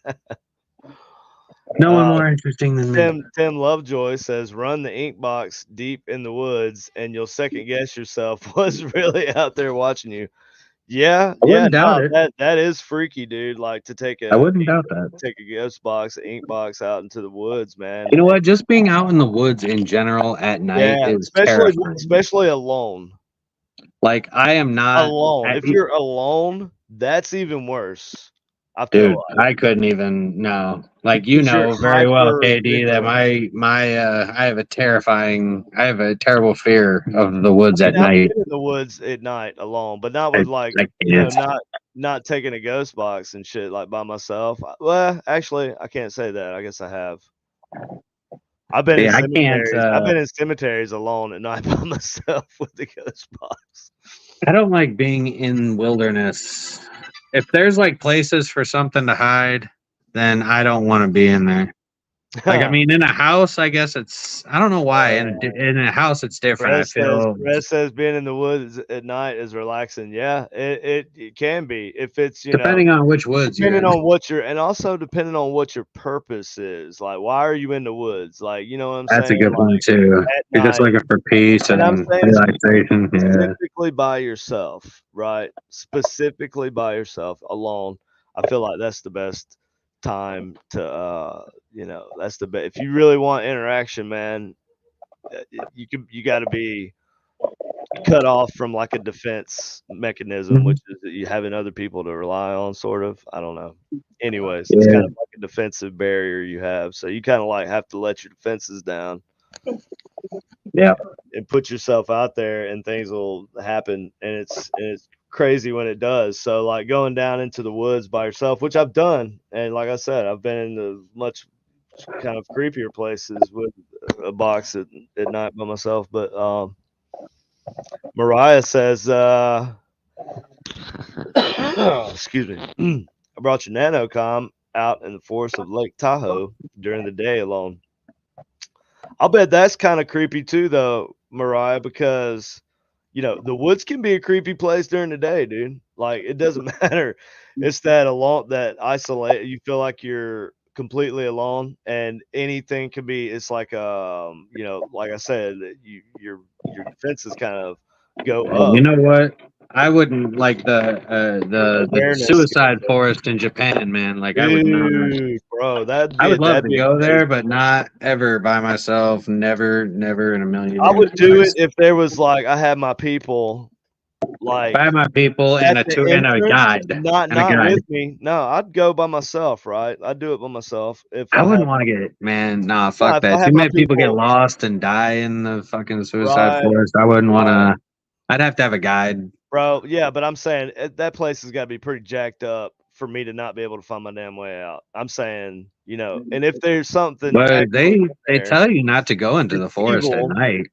No one uh, more interesting than me. Tim Lovejoy says, "Run the ink box deep in the woods, and you'll second guess yourself what's really out there watching you." Yeah, I wouldn't doubt no, it. that is freaky, dude. Like to I wouldn't doubt that. take a ghost box, an ink box out into the woods, man. You know what? Just being out in the woods in general at night Yeah, is terrifying. especially alone. Like I am not. Alone. If you're alone, that's even worse. I feel Dude, like I couldn't even no. Like you 'cause you're know very well, hyper KD, that vigilant. I have a terrible fear of the woods I mean, at I've night. been in the woods at night alone, but not I, with like, I can't. not taking a ghost box and shit like by myself. Well, actually, I can't say that. I guess I have. I've been in Yeah, I can't. cemeteries. I've been in cemeteries alone at night by myself with the ghost box. I don't like being in wilderness. If there's like places for something to hide, then I don't want to be in there. Like, I mean, in a house, I guess it's. I don't know why. In a house, it's different. I feel Brett says being in the woods at night is relaxing. Yeah, it can be if it's depending on which woods you're depending in. on what your and also depending on what your purpose is. Like, why are you in the woods? Like, you know what I'm That's a saying? good point too. At You're just night, looking for peace and I'm and saying relaxation. Yeah. specifically by yourself, right? Specifically by yourself alone. I feel like that's the best time to that's the best. If you really want interaction, man, you got to be cut off from like a defense mechanism, Mhm. which is that you having other people to rely on, sort of. I don't know. Anyways, it's Yeah. kind of like a defensive barrier you have. So you kind of like have to let your defenses down Yeah. and put yourself out there, and things will happen. And it's crazy when it does. So like going down into the woods by yourself, which I've done, and like I said, I've been in the much kind of creepier places with a box at night by myself. But Mariah says, excuse me, I brought your nanocom out in the forest of Lake Tahoe during the day alone. I'll bet that's kind of creepy too, though, Mariah, because the woods can be a creepy place during the day, dude. Like it doesn't matter. It's that alone, that isolate. You feel like you're completely alone, and anything can be. It's like like I said, your defenses kind of go You up. know what? I wouldn't like the Awareness, suicide forest in Japan, man. Like I would not. dude, bro, I would love that'd to be go amazing. there, but not ever by myself. Never, never in a million I years. would do it if there was like I had my people If I like had my people at and a the two and a entrance, guide not and a not guide. with me. No, I'd go by myself, right? I'd do it by myself if I I had wouldn't want to get man. Nah, no, fuck if I that. had Too my many people get people lost and die in the fucking suicide right, forest. I wouldn't want right, to. I'd have to have a guide. bro. Yeah, but I'm saying that place has got to be pretty jacked up for me to not be able to find my damn way out. I'm saying, and if there's something But actually in they there, tell you not to go into it's the forest at evil. night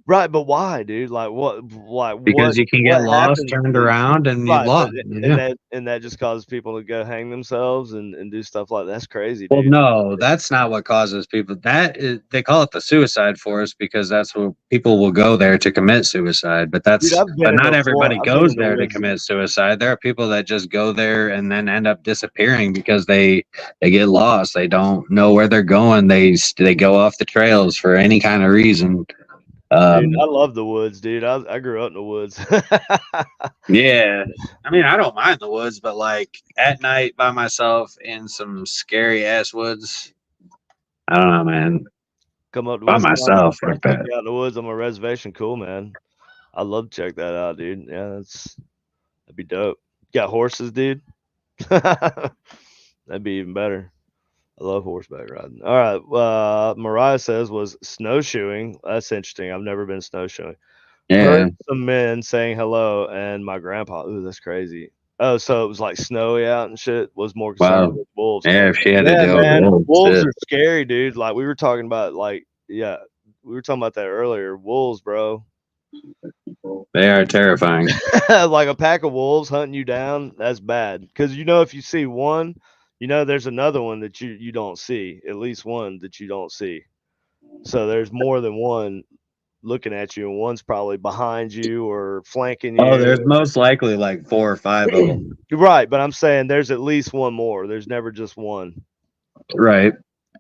Right, but why, dude? Like because you can get what lost, happens turned to around, and you right, but lost. and Yeah. that just causes people to go hang themselves and do stuff like that's crazy, Well, dude. no, that's not what causes people. That is, they call it the suicide forest because that's where people will go there to commit suicide. Dude, But not everybody I've been goes in the there to woods. commit suicide. There are people that just go there and then end up disappearing because they get lost. They don't know where they're going. They go off the trails for any kind of reason. Dude, Um, I love the woods, dude. I grew up in the woods. yeah, I mean, I don't mind the woods, but like at night by myself in some scary ass woods, I don't know, man. Come up to By Wisconsin, myself like take that. you out in the woods on my reservation. Cool, man. I'd love to check that out, dude. Yeah, that'd be dope. Got horses, dude. That'd be even better. I love horseback riding. All right. Mariah says was snowshoeing. That's interesting. I've never been snowshoeing. Heard Yeah. some men saying hello, and my grandpa. Ooh, that's crazy. Oh, so it was like snowy out and shit. Was more concerned Wow. with wolves. Yeah, if she had to Yeah, deal with man. wolves, Wolves shit. are scary, dude. Like we were talking about, yeah, we were talking about that earlier. Wolves, bro. They are terrifying. Like a pack of wolves hunting you down. That's bad. Because if you see one, there's another one that you don't see. At least one that you don't see. So there's more than one looking at you, and one's probably behind you or flanking Oh, you. there's most likely like 4 or 5 of them. Right, but I'm saying there's at least one more. There's never just one. Right.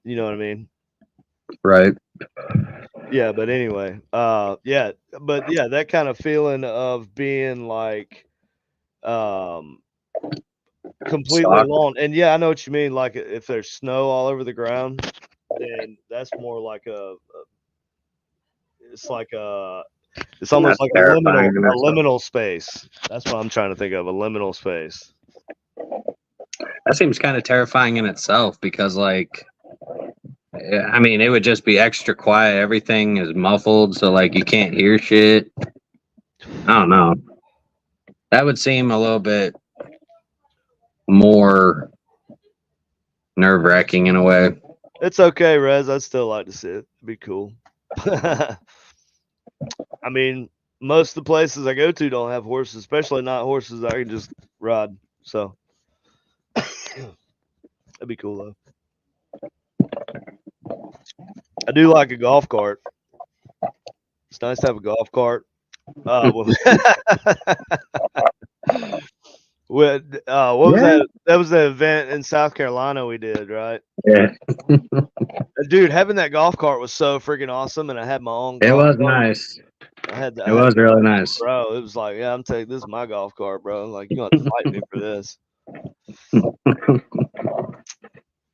You know what I mean? Right. Yeah, but anyway, that kind of feeling of being like um completely Stalk. alone. And yeah, I know what you mean. Like if there's snow all over the ground, then that's more like it's like it's almost That's like terrifying in a itself. liminal space. That's what I'm trying to think of, a liminal space. That seems kind of terrifying in itself because, like, I mean, it would just be extra quiet. Everything is muffled, so like you can't hear shit. I don't know. That would seem a little bit more nerve wracking in a way. It's okay, Rez. I'd still like to see it. It'd be cool. I mean, most of the places I go to don't have horses, especially not horses I can just ride. So that'd be cool though. I do like a golf cart. It's nice to have a golf cart. Well, what was Yeah. that? That was the event in South Carolina we did, right? Yeah, Dude, having that golf cart was so freaking awesome, and I had my own it golf was cart. nice. It I had was really nice. bro. It was like, yeah, I'm taking this is my golf cart, bro. Like, you gonna have to fight me for this.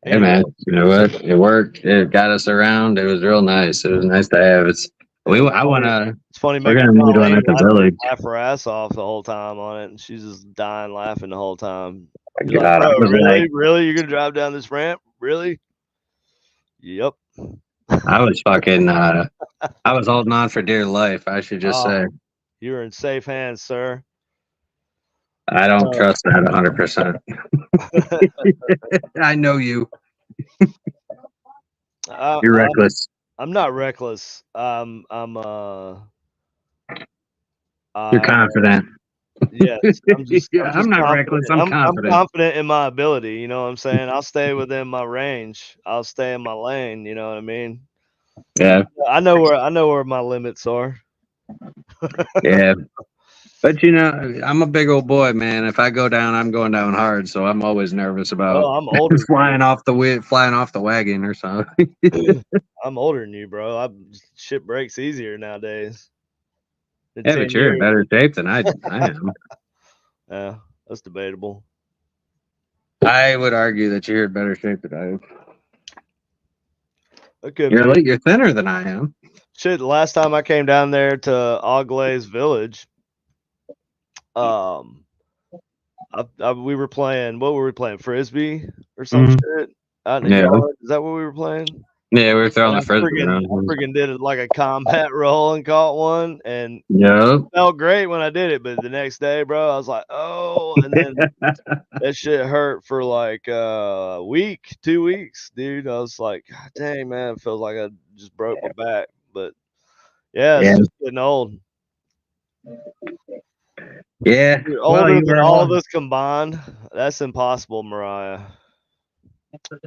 Hey Anyway, man, you know what? It worked. It got us around. It was real nice. It was nice to have. I wanna. it's funny We're making gonna meet one Colleen at the village. laugh her ass off the whole time on it, and she's just dying laughing the whole time. You're like, God, I bro, was really, like, really, you're gonna drive down this ramp? Really? Yep. I was fucking. I was holding on for dear life. I should just say. You're in safe hands, sir. I don't trust that 100%. I know you. You're reckless. I'm not reckless. You're confident. Yes, I'm just not reckless. I'm confident. I'm confident in my ability. You know what I'm saying? I'll stay within my range. I'll stay in my lane. You know what I mean? Yeah. I know where my limits are. Yeah. But you know, I'm a big old boy, man. If I go down, I'm going down hard. So I'm always nervous about I'm older. flying off the wagon or something. I'm older than you, bro. Shit breaks easier nowadays. Yeah, but you're in better shape than I am. Yeah, that's debatable. I would argue that you're in better shape than I am. Okay, You're thinner than I am. Shit, the last time I came down there to Oglaze Village, we were playing. What were we playing? Frisbee or some shit? Out in the yard? Is that what we were playing? Yeah, we were throwing the frisbee around. Freaking did it like a combat roll and caught one, and it felt great when I did it. But the next day, bro, I was like, oh, and then that shit hurt for like a week, 2 weeks, dude. I was like, God dang, man, it feels like I just broke my back. But yeah, it's just getting old. Yeah, You're older than all of us combined. That's impossible, Mariah,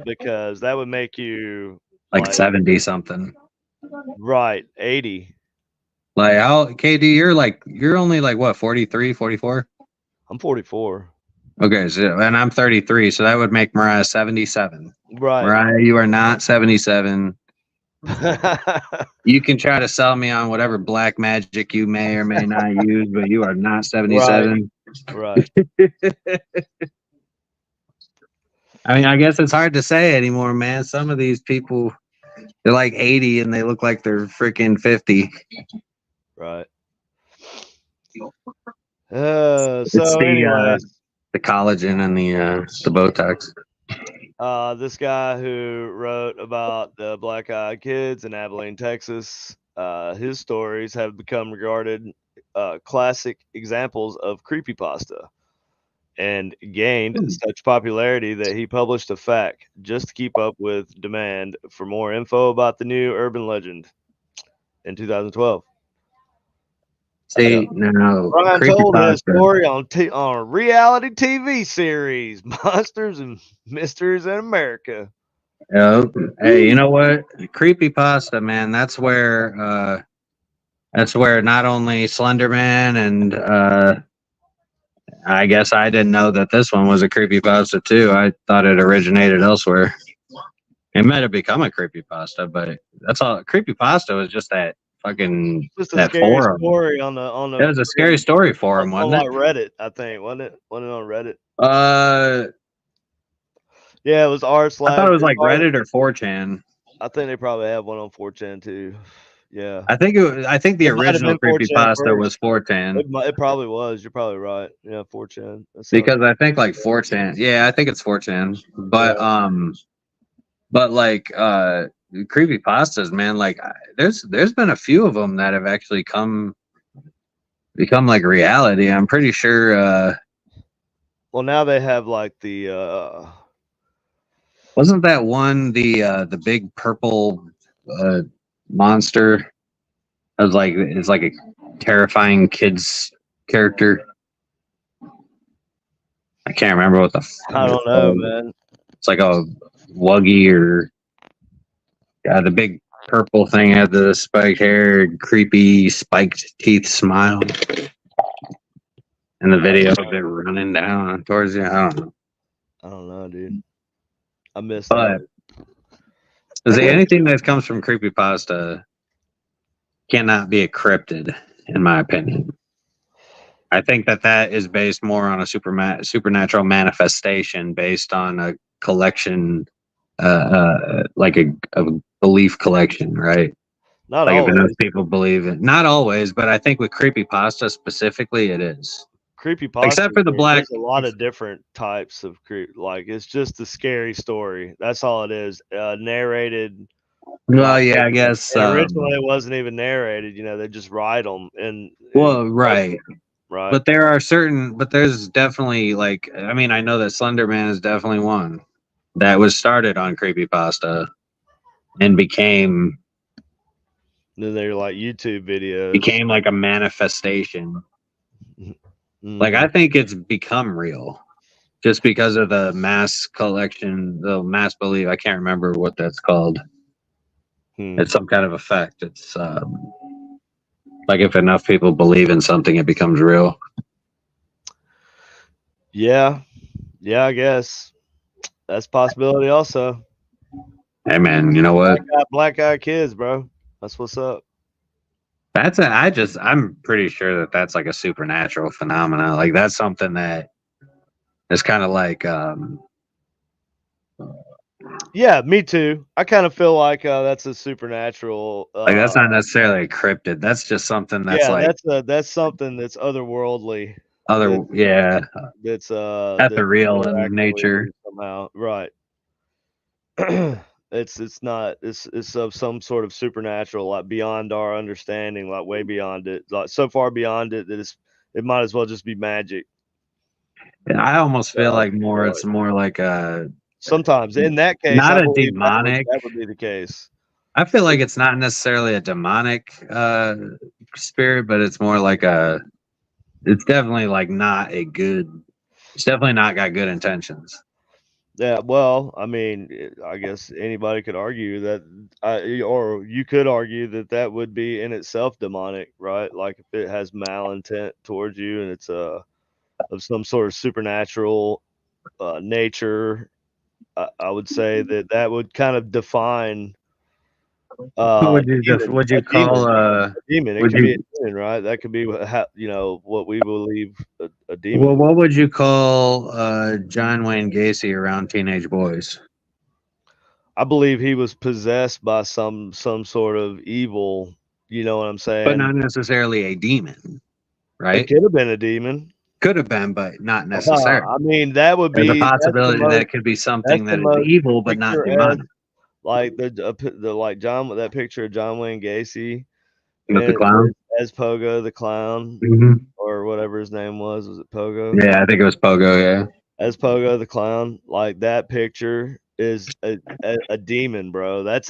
because that would make you like 70 something. Right, 80. Like how KD, you're only like what, 43, 44? I'm 44. Okay, so and I'm 33, so that would make Mariah 77. Right. Mariah, you are not 77. You can try to sell me on whatever black magic you may or may not use, but you are not 77. Right. I mean, I guess it's hard to say anymore, man. Some of these people, they're like 80 and they look like they're freaking 50. Right. It's the collagen and the Botox. This guy who wrote about the black-eyed kids in Abilene, Texas, his stories have become regarded classic examples of creepypasta and gained such popularity that he published a fact just to keep up with demand for more info about the new urban legend in 2012. See, no, Brian told his story on a reality TV series, Monsters and Mysteries in America. Hey, you know what? Creepypasta, man. That's where not only Slenderman and I guess I didn't know that this one was a creepypasta too. I thought it originated elsewhere. It might have become a creepypasta, but that's all. Creepypasta was just that fucking that forum. Story on the. It was a scary story forum, wasn't it? On Reddit, I think, wasn't it? Wasn't it on Reddit? Yeah, it was r/. I thought it was like Reddit or 4chan. I think they probably have one on 4chan too. Yeah. I think the original creepypasta was 4chan. It probably was. You're probably right. Yeah, 4chan. Because I think like 4chan. Yeah, I think it's 4chan. But like creepypastas, man, like there's been a few of them that have actually become like reality. I'm pretty sure well, now they have like the Wasn't that one the big purple monster? It was like it's like a terrifying kids character. I can't remember what the I fuck it's don't know, called. man. It's like a wuggy or the big purple thing had the spiked hair, creepy spiked teeth smile, and the video of it running down towards you. I don't know, I don't know, dude. I missed but that. is there anything that comes from creepypasta cannot be a cryptid, in my opinion. I think that is based more on a supernatural manifestation based on a collection, like a belief collection, right? Not Like if enough always. people believe it, not always, but I think with creepypasta specifically, it is. Except Creepypasta, for the black. there's a lot of different types of like it's just a scary story. That's all it is. Narrated, in my Well, yeah, I opinion. guess. And originally it wasn't even narrated. They just write them and Well, right. right. But there's definitely like, I mean, I know that Slender Man is definitely one that was started on creepypasta and Then they're like YouTube videos. became like a manifestation. Like Mhm. I think it's become real just because of the mass collection, the mass belief. I can't remember what that's called. Hmm. It's some kind of effect. It's like if enough people believe in something, it becomes real. Yeah, yeah, I guess that's a possibility. Also, Hey man, you know what? black eye kids, bro. That's what's up. I'm pretty sure that that's like a supernatural phenomena. Like that's something that is kind of Yeah, me too. I kind of feel like that's a supernatural. like that's not necessarily a cryptid. That's just something that's Yeah, like that's something that's otherworldly. That other, yeah, that's a that's real in interacting with nature. you somehow. Right. It's not it's of some sort of supernatural, like beyond our understanding, like way beyond it, like so far beyond it that it might as well just be magic. I almost feel like Right. it's more like a Sometimes in that case, not I a believe demonic. that would be the case. I feel like it's not necessarily a demonic spirit, but it's more like it's definitely like not a good, it's definitely not got good intentions. Yeah, well, I mean, I guess anybody could argue that, or you could argue that that would be in itself demonic, right? Like if it has malintent towards you and it's of some sort of supernatural nature, I would say that that would kind of define What would you just demon, would a you demon, call a demon. It would could be a you demon, right? That could be what we believe a demon. well what would you call John Wayne Gacy around teenage boys? I believe he was possessed by some sort of evil. You know what I'm But saying? not necessarily a demon, It right? could have been a demon. Could have been, but not necessarily. I mean, that would There's a be possibility that it could be that's something the that is most evil but not picturesque, demonic. like the like John that picture of John Wayne Gacy With the and clown. as Pogo the clown Hmm. or whatever his name was. Was it Pogo? Yeah, I think it was Pogo. Yeah. As Pogo the clown, like that picture is a demon, bro. That's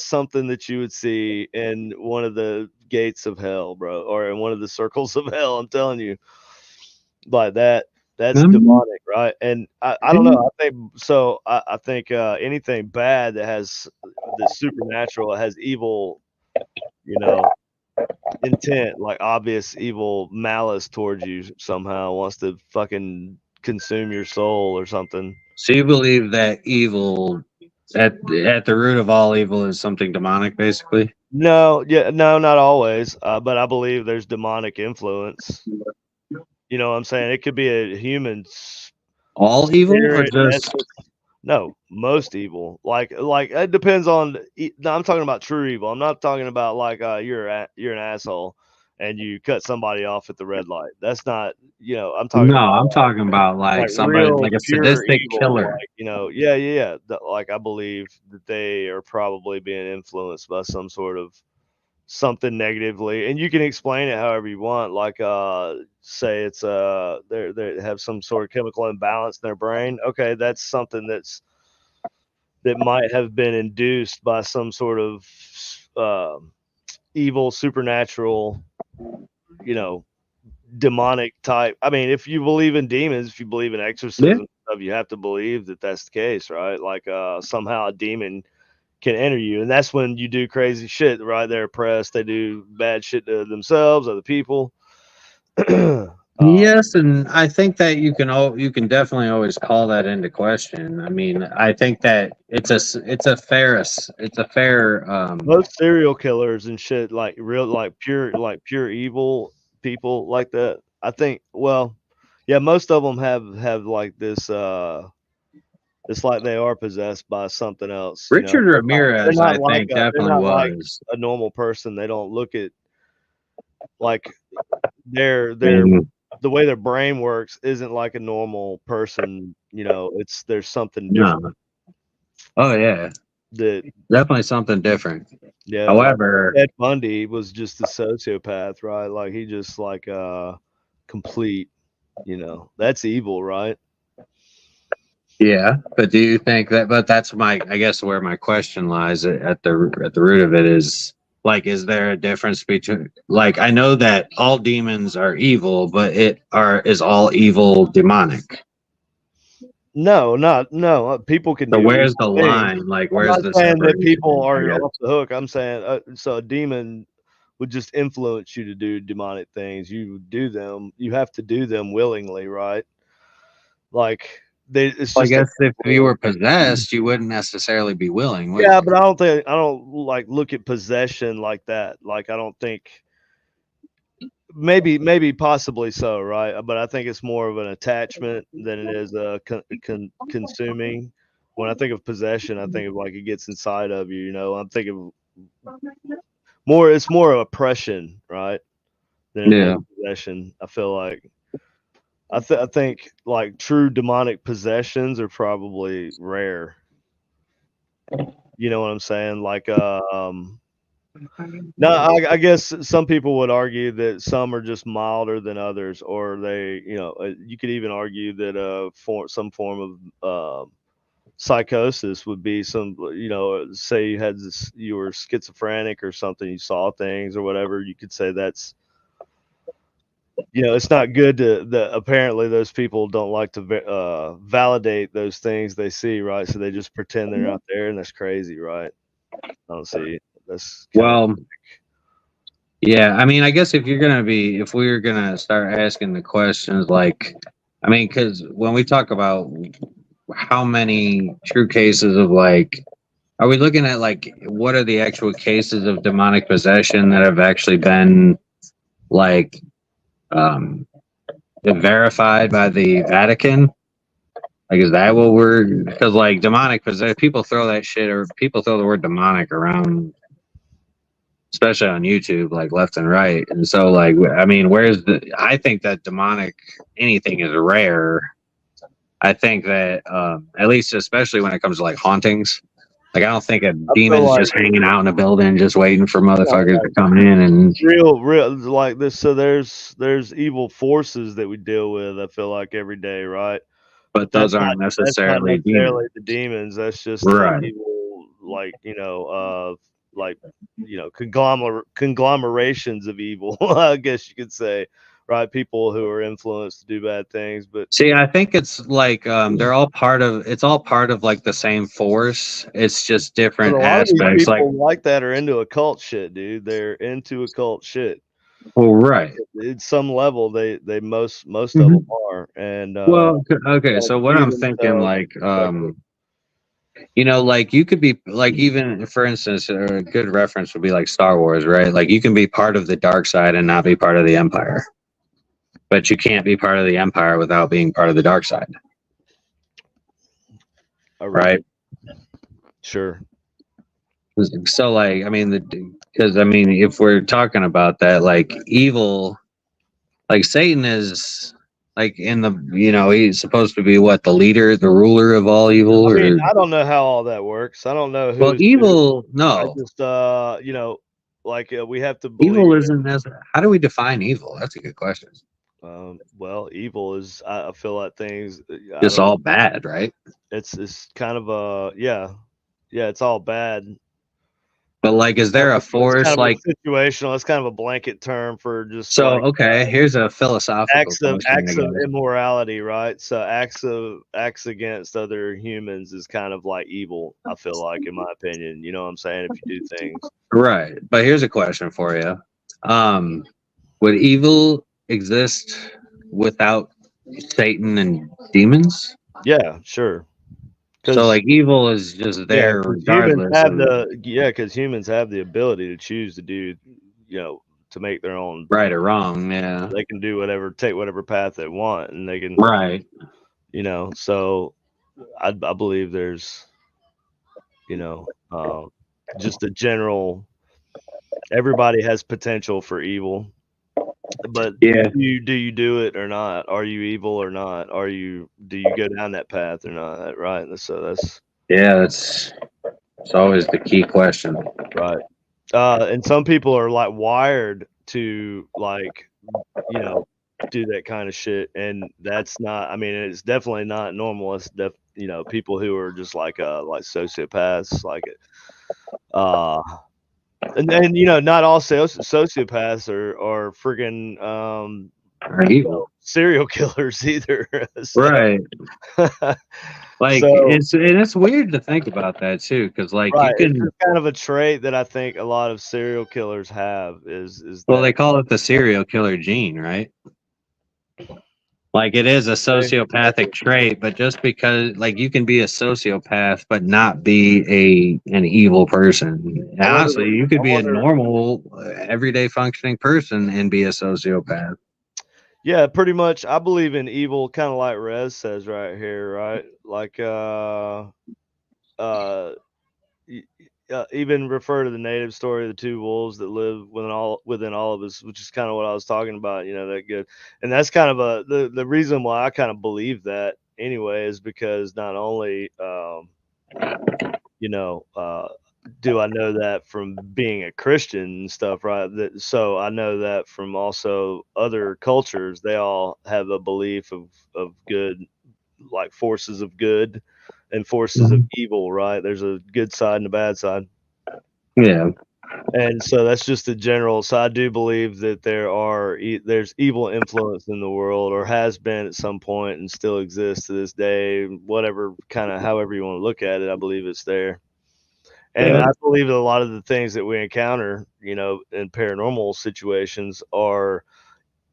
something that you would see in one of the gates of hell, bro, or in one of the circles of hell. I'm telling you, like that's Mhm. demonic, right? And I don't know. I think so. I think anything bad that has the supernatural has evil, you know, intent, like obvious evil malice towards you somehow, wants to fucking consume your soul or something. So you believe that evil at the root of all evil is something demonic, basically? No, yeah, no, not always, but I believe there's demonic influence. You know what I'm saying? It could be a human All evil, or spirit just essence. No, most evil. Like it depends on. No, I'm talking about true evil. I'm not talking about like you're an asshole and you cut somebody off at the red light. That's not. I'm talking no? about I'm talking about like like somebody real like a pure sadistic evil. killer. Like yeah, yeah, yeah. Like I believe that they are probably being influenced by some sort of something negatively, and you can explain it however you want, like say it's they have some sort of chemical imbalance in their brain. Okay, that's something that's that might have been induced by some sort of uh, evil supernatural, you know, demonic type. I mean, if you believe in demons, if you believe in Yeah. exorcism stuff, you have to believe that that's the case, right? Like somehow a demon can enter you, and that's when you do crazy shit, right? They're oppressed, they do bad shit to themselves, other people. Yes, and I think that you can definitely always call that into question. I mean, I think that it's a fair Most serial killers and shit, like real, like pure evil people like that. I think, well, yeah, most of them have like this. It's like they are possessed by something else. You know, Richard they're Ramirez, not I like think definitely was. a normal person. They don't look at like I their mean, the way their brain works isn't like a normal person. You know, it's there's something different no. Oh yeah, that definitely something different. yeah, like However, Ted Bundy was just a sociopath, right? Like he just like complete, you know, that's evil, right? yeah, but do you think that? But that's my, I guess, where my question lies at the root of it is like, is there a difference between like I know that all demons are evil, but it are is all evil demonic. No, not no. People can So do where's the evil things. line? Like, I'm where's not the saying that separation? people I are guess. off the hook. I'm saying so a demon would just influence you to do demonic things. You do them. You have to do them willingly, right? Like they, it's Well, I just a guess if you were possessed, you wouldn't necessarily be willing, would yeah, you? but I don't like look at possession like that. Like I don't think maybe possibly so, right? But I think it's more of an attachment than it is a consuming. When I think of possession, I think of like it gets inside of you. You know, I'm thinking more. It's more of oppression, right, than it is Yeah. possession. I feel like I think like true demonic possessions are probably rare. You know what I'm saying? Like no, I guess some people would argue that some are just milder than others, or they, you know, you could even argue that some form of psychosis would be some, you know, say you had this, you were schizophrenic or something, you saw things or whatever. You could say that's, you know, it's not good to that. Apparently, those people don't like to validate those things they see, right? So they just pretend they're not there, and that's crazy, right? I don't see. That's kind of Well, yeah. I mean, I guess if we're gonna start asking the questions, like, I mean, because when we talk about how many true cases of like, are we looking at like what are the actual cases of demonic possession that have actually been like um verified by the Vatican? Like, is that what we're because like demonic possession? People throw that shit or people throw the word demonic around, especially on YouTube, like left and right. And so, like, I mean, where's the? I think that demonic anything is rare. I think that at least, especially when it comes to like hauntings, like I don't think a I feel demon's like just hanging out in a building, just waiting for yeah, motherfuckers to like come in. And real like this. So there's evil forces that we deal with. I feel like every day, right? but But those aren't that's not necessarily demons, necessarily the demons. That's just the right? evil, like like conglomerations of evil. I guess you could say, right? People who are influenced to do bad things, but See, I think it's like they're all part of. It's all part of like the same force. It's just but different a lot of these aspects. Like, people like that are into occult shit, dude. They're into occult shit. well, right. At some level, they most of them Mhm. are, and Well, okay. don't So what view I'm thinking, themselves like, like it. you know, like you could be like even for instance, a good reference would be like Star Wars, right? Like you can be part of the dark side and not be part of the Empire, but you can't be part of the Empire without being part of the dark side, Right. right? Sure. So, like, I mean, because I mean, if we're talking about that, like evil, like Satan is like in the he's supposed to be what the leader, the ruler of all evil, I mean, or I don't know how all that works. I don't know well, who's who. evil. I No, just, you know, like we have to believe. evil isn't as. How do we define evil? That's a good question. Well, evil I feel like things. I Just don't. all bad, right? It's kind of a yeah. yeah, it's all bad. But like, is there a It's kind force of like? a situational. It's kind of a blanket term for just So like okay, here's a philosophical question, I acts of guess. immorality, right? So acts against other humans is kind of like evil. I feel like, in my opinion, you know what I'm saying? If you do things, Right, but here's a question for you. Would evil exist without Satan and demons? yeah, sure. So Because like evil is just yeah, there regardless of because humans have the ability to choose to do, you know, to make their own. right or wrong. Yeah. They can do whatever, take whatever path they want, and they can, Right. you know. So I believe there's, you know, just a general. Everybody has potential for evil, but Yeah. do you do it or not? Are you evil or not? Do you go down that path or not? Right. So that's Yeah. It's always the key question. right. And some people are like wired to like, you know, do that kind of shit, and that's not. I mean, it's definitely not normal. It's you know, people who are just like sociopaths, like it. And then, you know, not all sociopaths are friggin' Or evil. serial killers either. So, Right. Like so it's weird to think about that too, because like you right, it's can. just kind of a trait that I think a lot of serial killers have is Well, that they call it the serial killer gene, right? Like it is a they, sociopathic trait, but just because like you can be a sociopath but not be an evil person. And I wonder honestly, what you could I be a wonder. normal everyday functioning person and be a sociopath. Yeah, pretty much. I believe in evil, kind of like Rez says right here, right? Like uh y- even refer to the native story of the two wolves that live within all of us, which is kind of what I was talking about. You know, that good, and that's kind of the reason why I kind of believe that anyway is because not only you know do I know that from being a Christian and stuff, right? So I know that from also other cultures, they all have a belief of good, like forces of good and forces of Mhm. evil, right? There's a good side and a bad side. Yeah. And so that's just a general. So I do believe that there's evil influence in the world, or has been at some point, and still exists to this day. Whatever kind of however you want to look at it, I believe it's there. And Yeah. I believe that a lot of the things that we encounter, you know, in paranormal situations are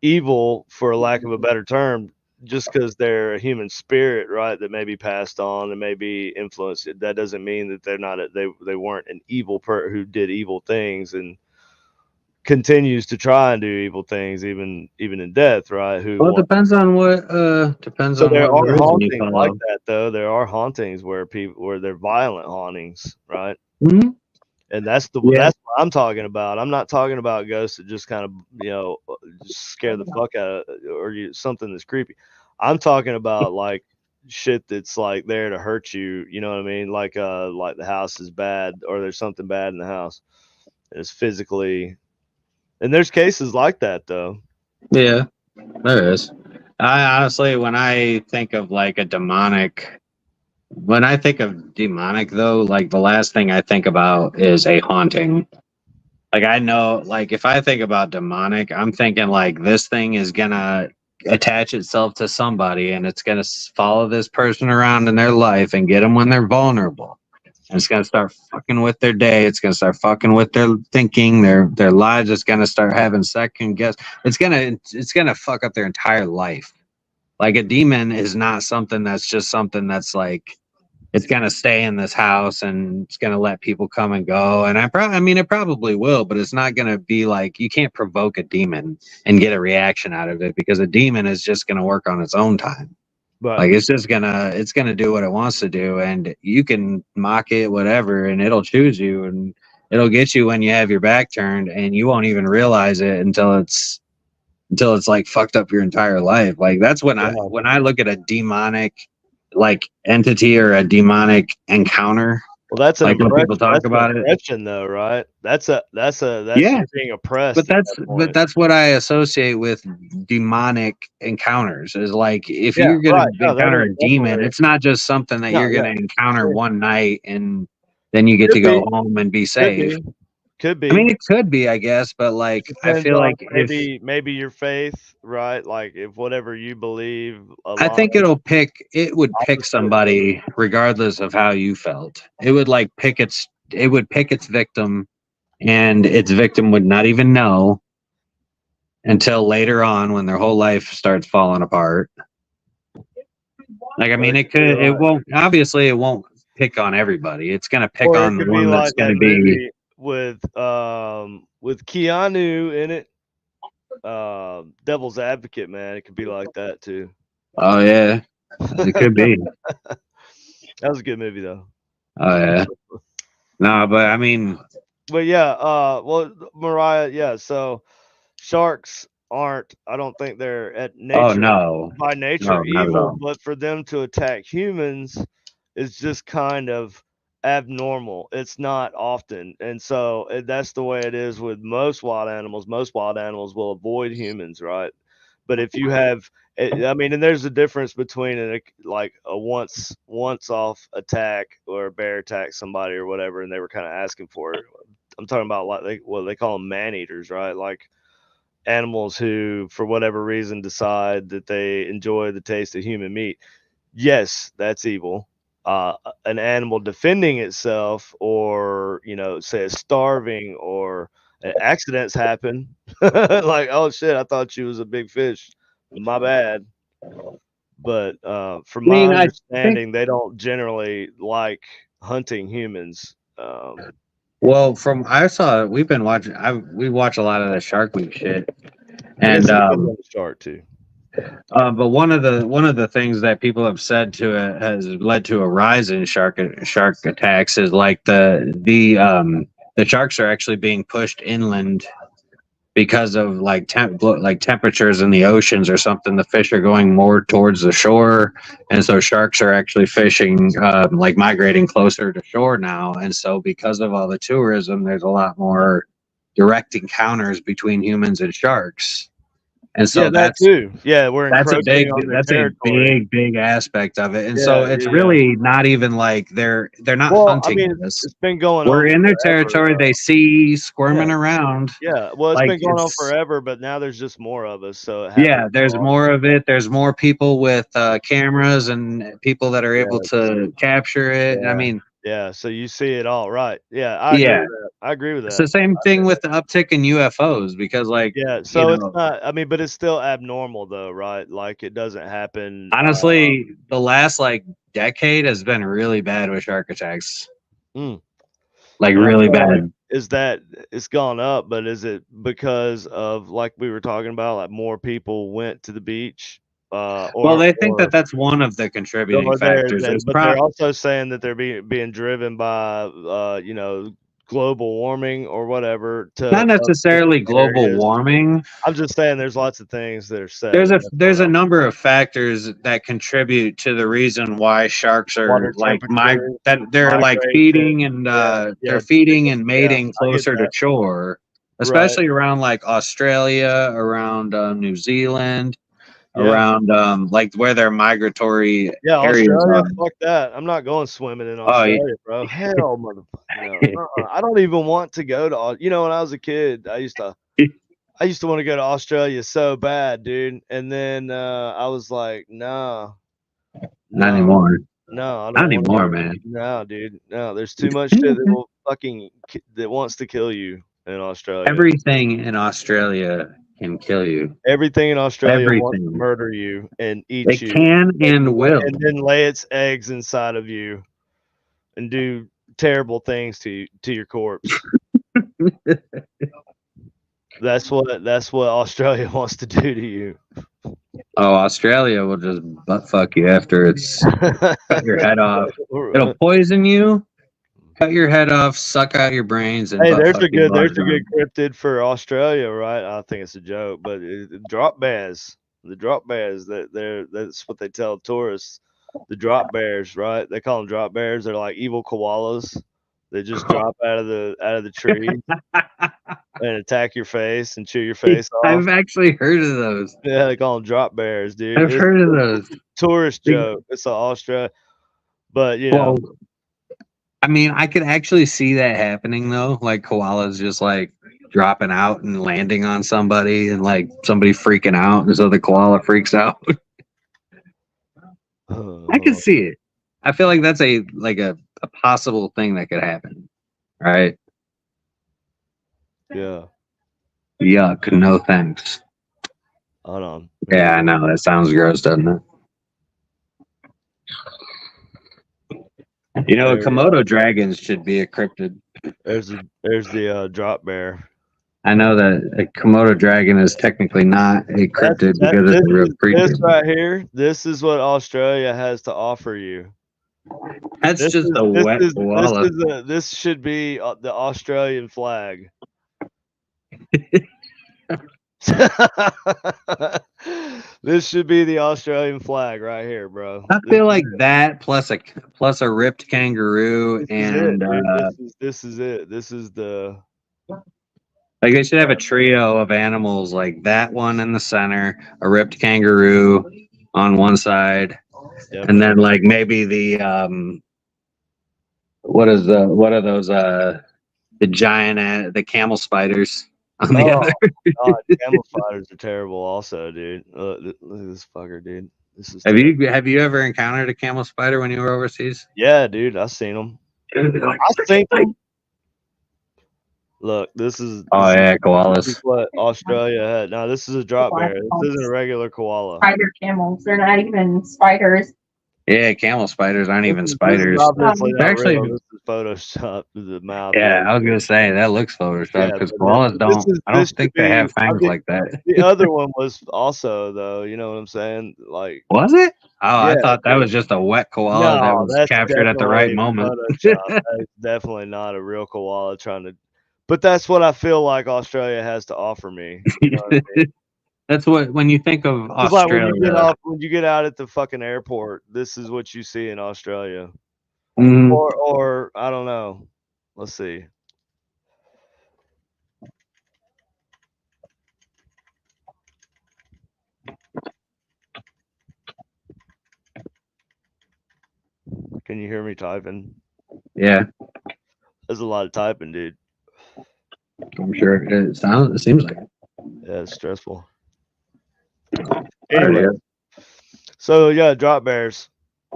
evil, for lack of a better term, just because they're a human spirit, right? That may be passed on and may be influenced. That doesn't mean that they're not they weren't an evil who did evil things and continues to try and do evil things even in death, right? Who Well, it want depends so on there what are religion you hauntings like follow. that though. There are hauntings where they're violent hauntings, right? Mhm. And Yeah. that's what I'm talking about. I'm not talking about ghosts that just kind of, you know, just scare the fuck out of something that's creepy. I'm talking about like shit that's like there to hurt you, you know what I mean? Like the house is bad or there's something bad in the house. And it's physically, and there's cases like that though. Yeah. There is. I honestly, when I think of like a demonic, when I think of demonic though, like the last thing I think about is a haunting. Like I know, like if I think about demonic, I'm thinking like this thing is gonna attach itself to somebody and it's gonna follow this person around in their life and get them when they're vulnerable. And it's gonna start fucking with their day. It's gonna start fucking with their thinking, their lives. It's gonna start having second guess. It's gonna fuck up their entire life. Like a demon is not something that's just something that's like it's gonna stay in this house and it's gonna let people come and go. And I mean, it probably will, but it's not gonna be like you can't provoke a demon and get a reaction out of it because a demon is just gonna work on its own time. But Like it's gonna do what it wants to do, and you can mock it, whatever, and it'll choose you, and it'll get you when you have your back turned, and you won't even realize it until it's like fucked up your entire life. Like that's when I yeah. when I look at a demonic like entity or a demonic encounter, Well, that's an like when impression. people talk That's an about it. impression though, right? That's Yeah, you're being but oppressed at that's that but point. that's what I associate with demonic encounters is like if Yeah, you're gonna right. No, that encounter is a demon, definitely it's not just something that no, you're yeah. gonna encounter one night and then you get Could to go be, home and be could safe. be, could I mean, be. it could be, I guess, but like I Depends feel on like if maybe your faith, right? Like if whatever you believe I think aligns it would pick opposite. somebody regardless of how you felt. It would like pick its victim, and its victim would not even know until later on when their whole life starts falling apart. Like, I Or mean, it could be it like, won't, obviously, it won't pick on everybody. It's going to pick or it on the could be one that's like going that to be, movie with Keanu in it. Devil's Advocate, man. It could be like that too. oh, yeah, it could be. That was a good movie though. Oh, yeah. No, but I mean, But yeah, well, Mariah, yeah. So sharks aren't. I don't think they're at oh, nature no, by nature no, not at evil, all. but for them to attack humans is just kind of abnormal. It's not often, and so that's the way it is with most wild animals. Most wild animals will avoid humans, right? But if you have, I mean, and there's a difference between like a once off attack or a bear attack somebody or whatever, and they were kind of asking for it. I'm talking about like what they call them man eaters, right? Like animals who, for whatever reason, decide that they enjoy the taste of human meat. Yes, that's evil. An animal defending itself, or say a starving, or accidents happen. Like, oh shit, I thought you was a big fish. My bad. But from I my mean, I think, understanding, they don't generally like hunting humans. well, from I saw, we watch a lot of the Shark Week shit. And it's And a good one to start too. but one of the things that people have said to it has led to a rise in shark attacks is like the sharks are actually being pushed inland because of like temperatures in the oceans or something. The fish are going more towards the shore, and so sharks are actually fishing, like migrating closer to shore now. And so because of all the tourism, there's a lot more direct encounters between humans and sharks. And Yeah, so that too. Yeah, we're encroaching on their that's a territory. big aspect of it. And so Yeah, it's yeah, yeah. really not even like they're not Well, I hunting mean, us. it's been going We're on in their forever, territory. They though. see squirming Yeah, around. yeah. Well, it's Like been going on it's forever, but now there's just more of us, so it happens Yeah, more there's often. more of it. There's more people with cameras and people that are able Yes. to capture it. I Yeah. mean, Yeah. So you see it all, right? Yeah, I agree yeah, with that. I agree with it's the that. same thing with the uptick in UFOs because, like, Yeah. you So it's know, not. I mean, but it's still abnormal, though, right? Like it doesn't happen. honestly, the last like decade has been really bad with shark attacks. Mm. Like, And I really feel like bad. is that it's gone up, but is it because of like we were talking about, like more people went to the beach, Well, or they think that that's one of the contributing or factors. There's but they're also saying that they're being driven by global warming or whatever to not necessarily specific global areas. warming. I'm just saying there's lots of things that are There's setting a that's going there's a on. number of factors that contribute to the reason why sharks Water are like temperature, that they're like migration. feeding and Yeah, yeah, they're feeding and yeah. mating I get closer to that. shore, Right. especially around like Australia, around New Zealand, Yeah. around like where their migratory Yeah, areas Australia, are. fuck that. I'm not going swimming in Oh, Australia, bro. Hell, motherfucker, no. I don't even want to go to. When I was a kid, I used to want to go to Australia so bad, dude. And then I was like, nah, not no, anymore. no, I Not don't want to anymore, go. man. No, dude, no. There's too much shit that will that wants to kill you in Australia. Everything in Australia can kill you. Everything in Australia wants to Everything. murder you and eat It you, can and and will. and then lay its eggs inside of you and do terrible things to your corpse. That's what Australia wants to do to you. Oh, Australia will just butt fuck you after it's cut your head off. It'll poison you, cut your head off, suck out your brains, and Hey, butt there's fuck a you good while there's it's a good gone. cryptid for Australia, right? I think it's a joke, but drop bears, the drop bears that's what they tell tourists. The drop bears, right? They call them drop bears. They're like evil koalas. They just drop out of the tree and attack your face and chew your face off. I've actually heard of those. Yeah, they call them drop bears, dude. I've It's heard of a those. tourist They- joke. It's an Australia, but Well, I mean, I could actually see that happening though. Like koalas just like dropping out and landing on somebody, and like somebody freaking out, and so the koala freaks out. I could Oh, see it. I feel like that's a possible thing that could happen. Right? yeah. Yuck. No thanks. Hold on. Yeah, I know that sounds gross, doesn't it? You know, There we Komodo go. dragons should be a cryptid. There's the drop bear. I know that a Komodo dragon is technically not a cryptid That because it's a real this creature. right here. This is what Australia has to offer you. That's just a wet koala. This should be the Australian flag. This should be the Australian flag right here, bro. I feel like that plus a ripped kangaroo This is it, and dude. This is it. This is the like they should have a trio of animals like that one in the center, a ripped kangaroo on one side, yep. and then like maybe the what are those the giant the camel spiders on the Oh other. god, camel spiders are terrible. Also, dude. Look at this fucker, dude. This is Have you ever encountered a camel spider when you were overseas? yeah, dude. I seen them. I think them. Look, this is Oh yeah, this koalas. is what Australia had. Now this is a drop bear. This isn't a regular koala. Spider camels. They're not even spiders. Yeah, camel spiders aren't even This is spiders. obviously They're not actually, real. This is Photoshop. The mouth. yeah, I was gonna say that looks photoshopped Yeah, because but koalas don't. I don't this should think they have be. I fangs mean, like that. the other one was also though. You know what I'm saying? Like, Was it? Oh, yeah. I thought that was just a wet koala that No, was that's captured at the right definitely moment. Photoshop. That's definitely not a real koala trying to. But that's what I feel like Australia has to offer me. You know what I mean? That's what when you think of It's like Australia. when you get out at the fucking airport, this is what you see in Australia. Mm, Or I don't know. Let's see. Can you hear me typing? yeah, There's a lot of typing, dude. I'm sure it seems like it. Yeah, it's stressful. Oh, Anyway, yeah. so yeah, drop bears.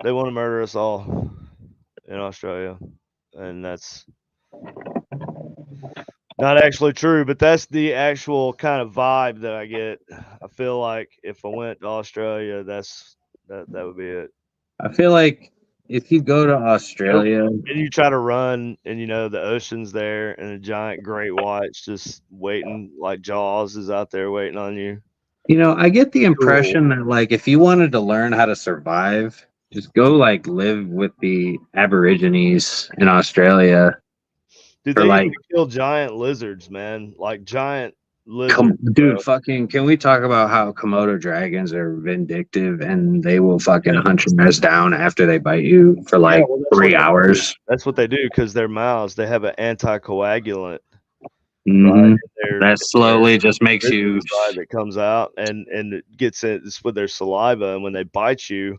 They want to murder us all in Australia, and that's not actually true, but that's the actual kind of vibe that I get. I feel like if I went to Australia, that would be it. I feel like if you go to Australia, And you try to run, and you know the ocean's there, and a giant great white's just waiting, like Jaws is out there waiting on you. you know, I get the Cool. impression that like if you wanted to learn how to survive, just go like live with the Aborigines in Australia. Dude, For they like, even kill giant lizards, man. Like giant lizards, dude, bro. fucking, can we talk about how Komodo dragons are vindictive and they will fucking hunt your ass down after they bite you for like Well, that's 3 what they do. hours? That's what they do because their mouths, they have an anticoagulant, right? Mhm. Their That slowly just makes you. business side that comes out and it gets in it's with their saliva, and when they bite you,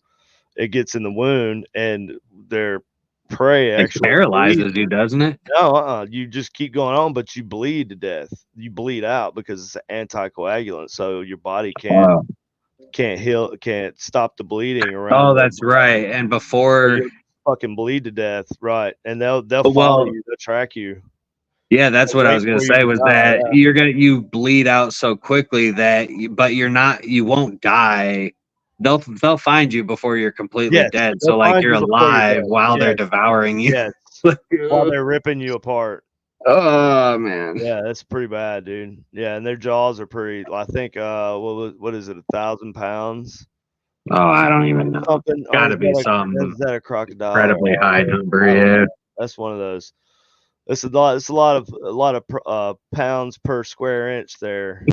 it gets in the wound, and their prey It actually bleeds. paralyzes you, doesn't it? No, you just keep going on, but you bleed to death. You bleed out because it's an anticoagulant, so your body Wow. can't heal, can't stop the bleeding around. Oh, that's right. And So before, you'll fucking bleed to death, right? And they'll follow well, you, they'll track you. yeah, that's what I Wait was gonna for you say to was die. that Yeah. you bleed out so quickly that but you won't die. They'll find you before you're completely Yes, dead. So they'll like find you're you before you're alive dead. while they're Yes, devouring you. yes. While they're ripping you apart. Oh man. Yeah, that's pretty bad, dude. Yeah, and their jaws are pretty. I think what is it, 1,000 pounds? Oh, I don't even know. Something. Or Gotta be some is that a crocodile? incredibly high number, I don't yeah. know. That's one of those. It's a lot. It's a lot of pounds per square inch there.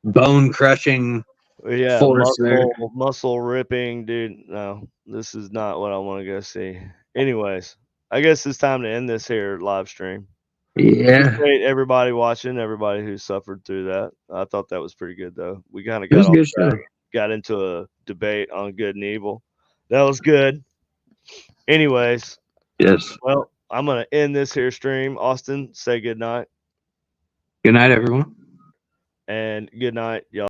Bone crushing Yeah, force there. muscle ripping, dude. No, this is not what I want to go see. Anyways, I guess it's time to end this here live stream. Yeah. Appreciate everybody watching, everybody who suffered through that. I thought that was pretty good, though. We kind of It was got off good track, stuff. got into a debate on good and evil. That was good. Anyways, Yes. Well, I'm gonna end this here stream. Austin, say good night. Good night, everyone. And good night, y'all.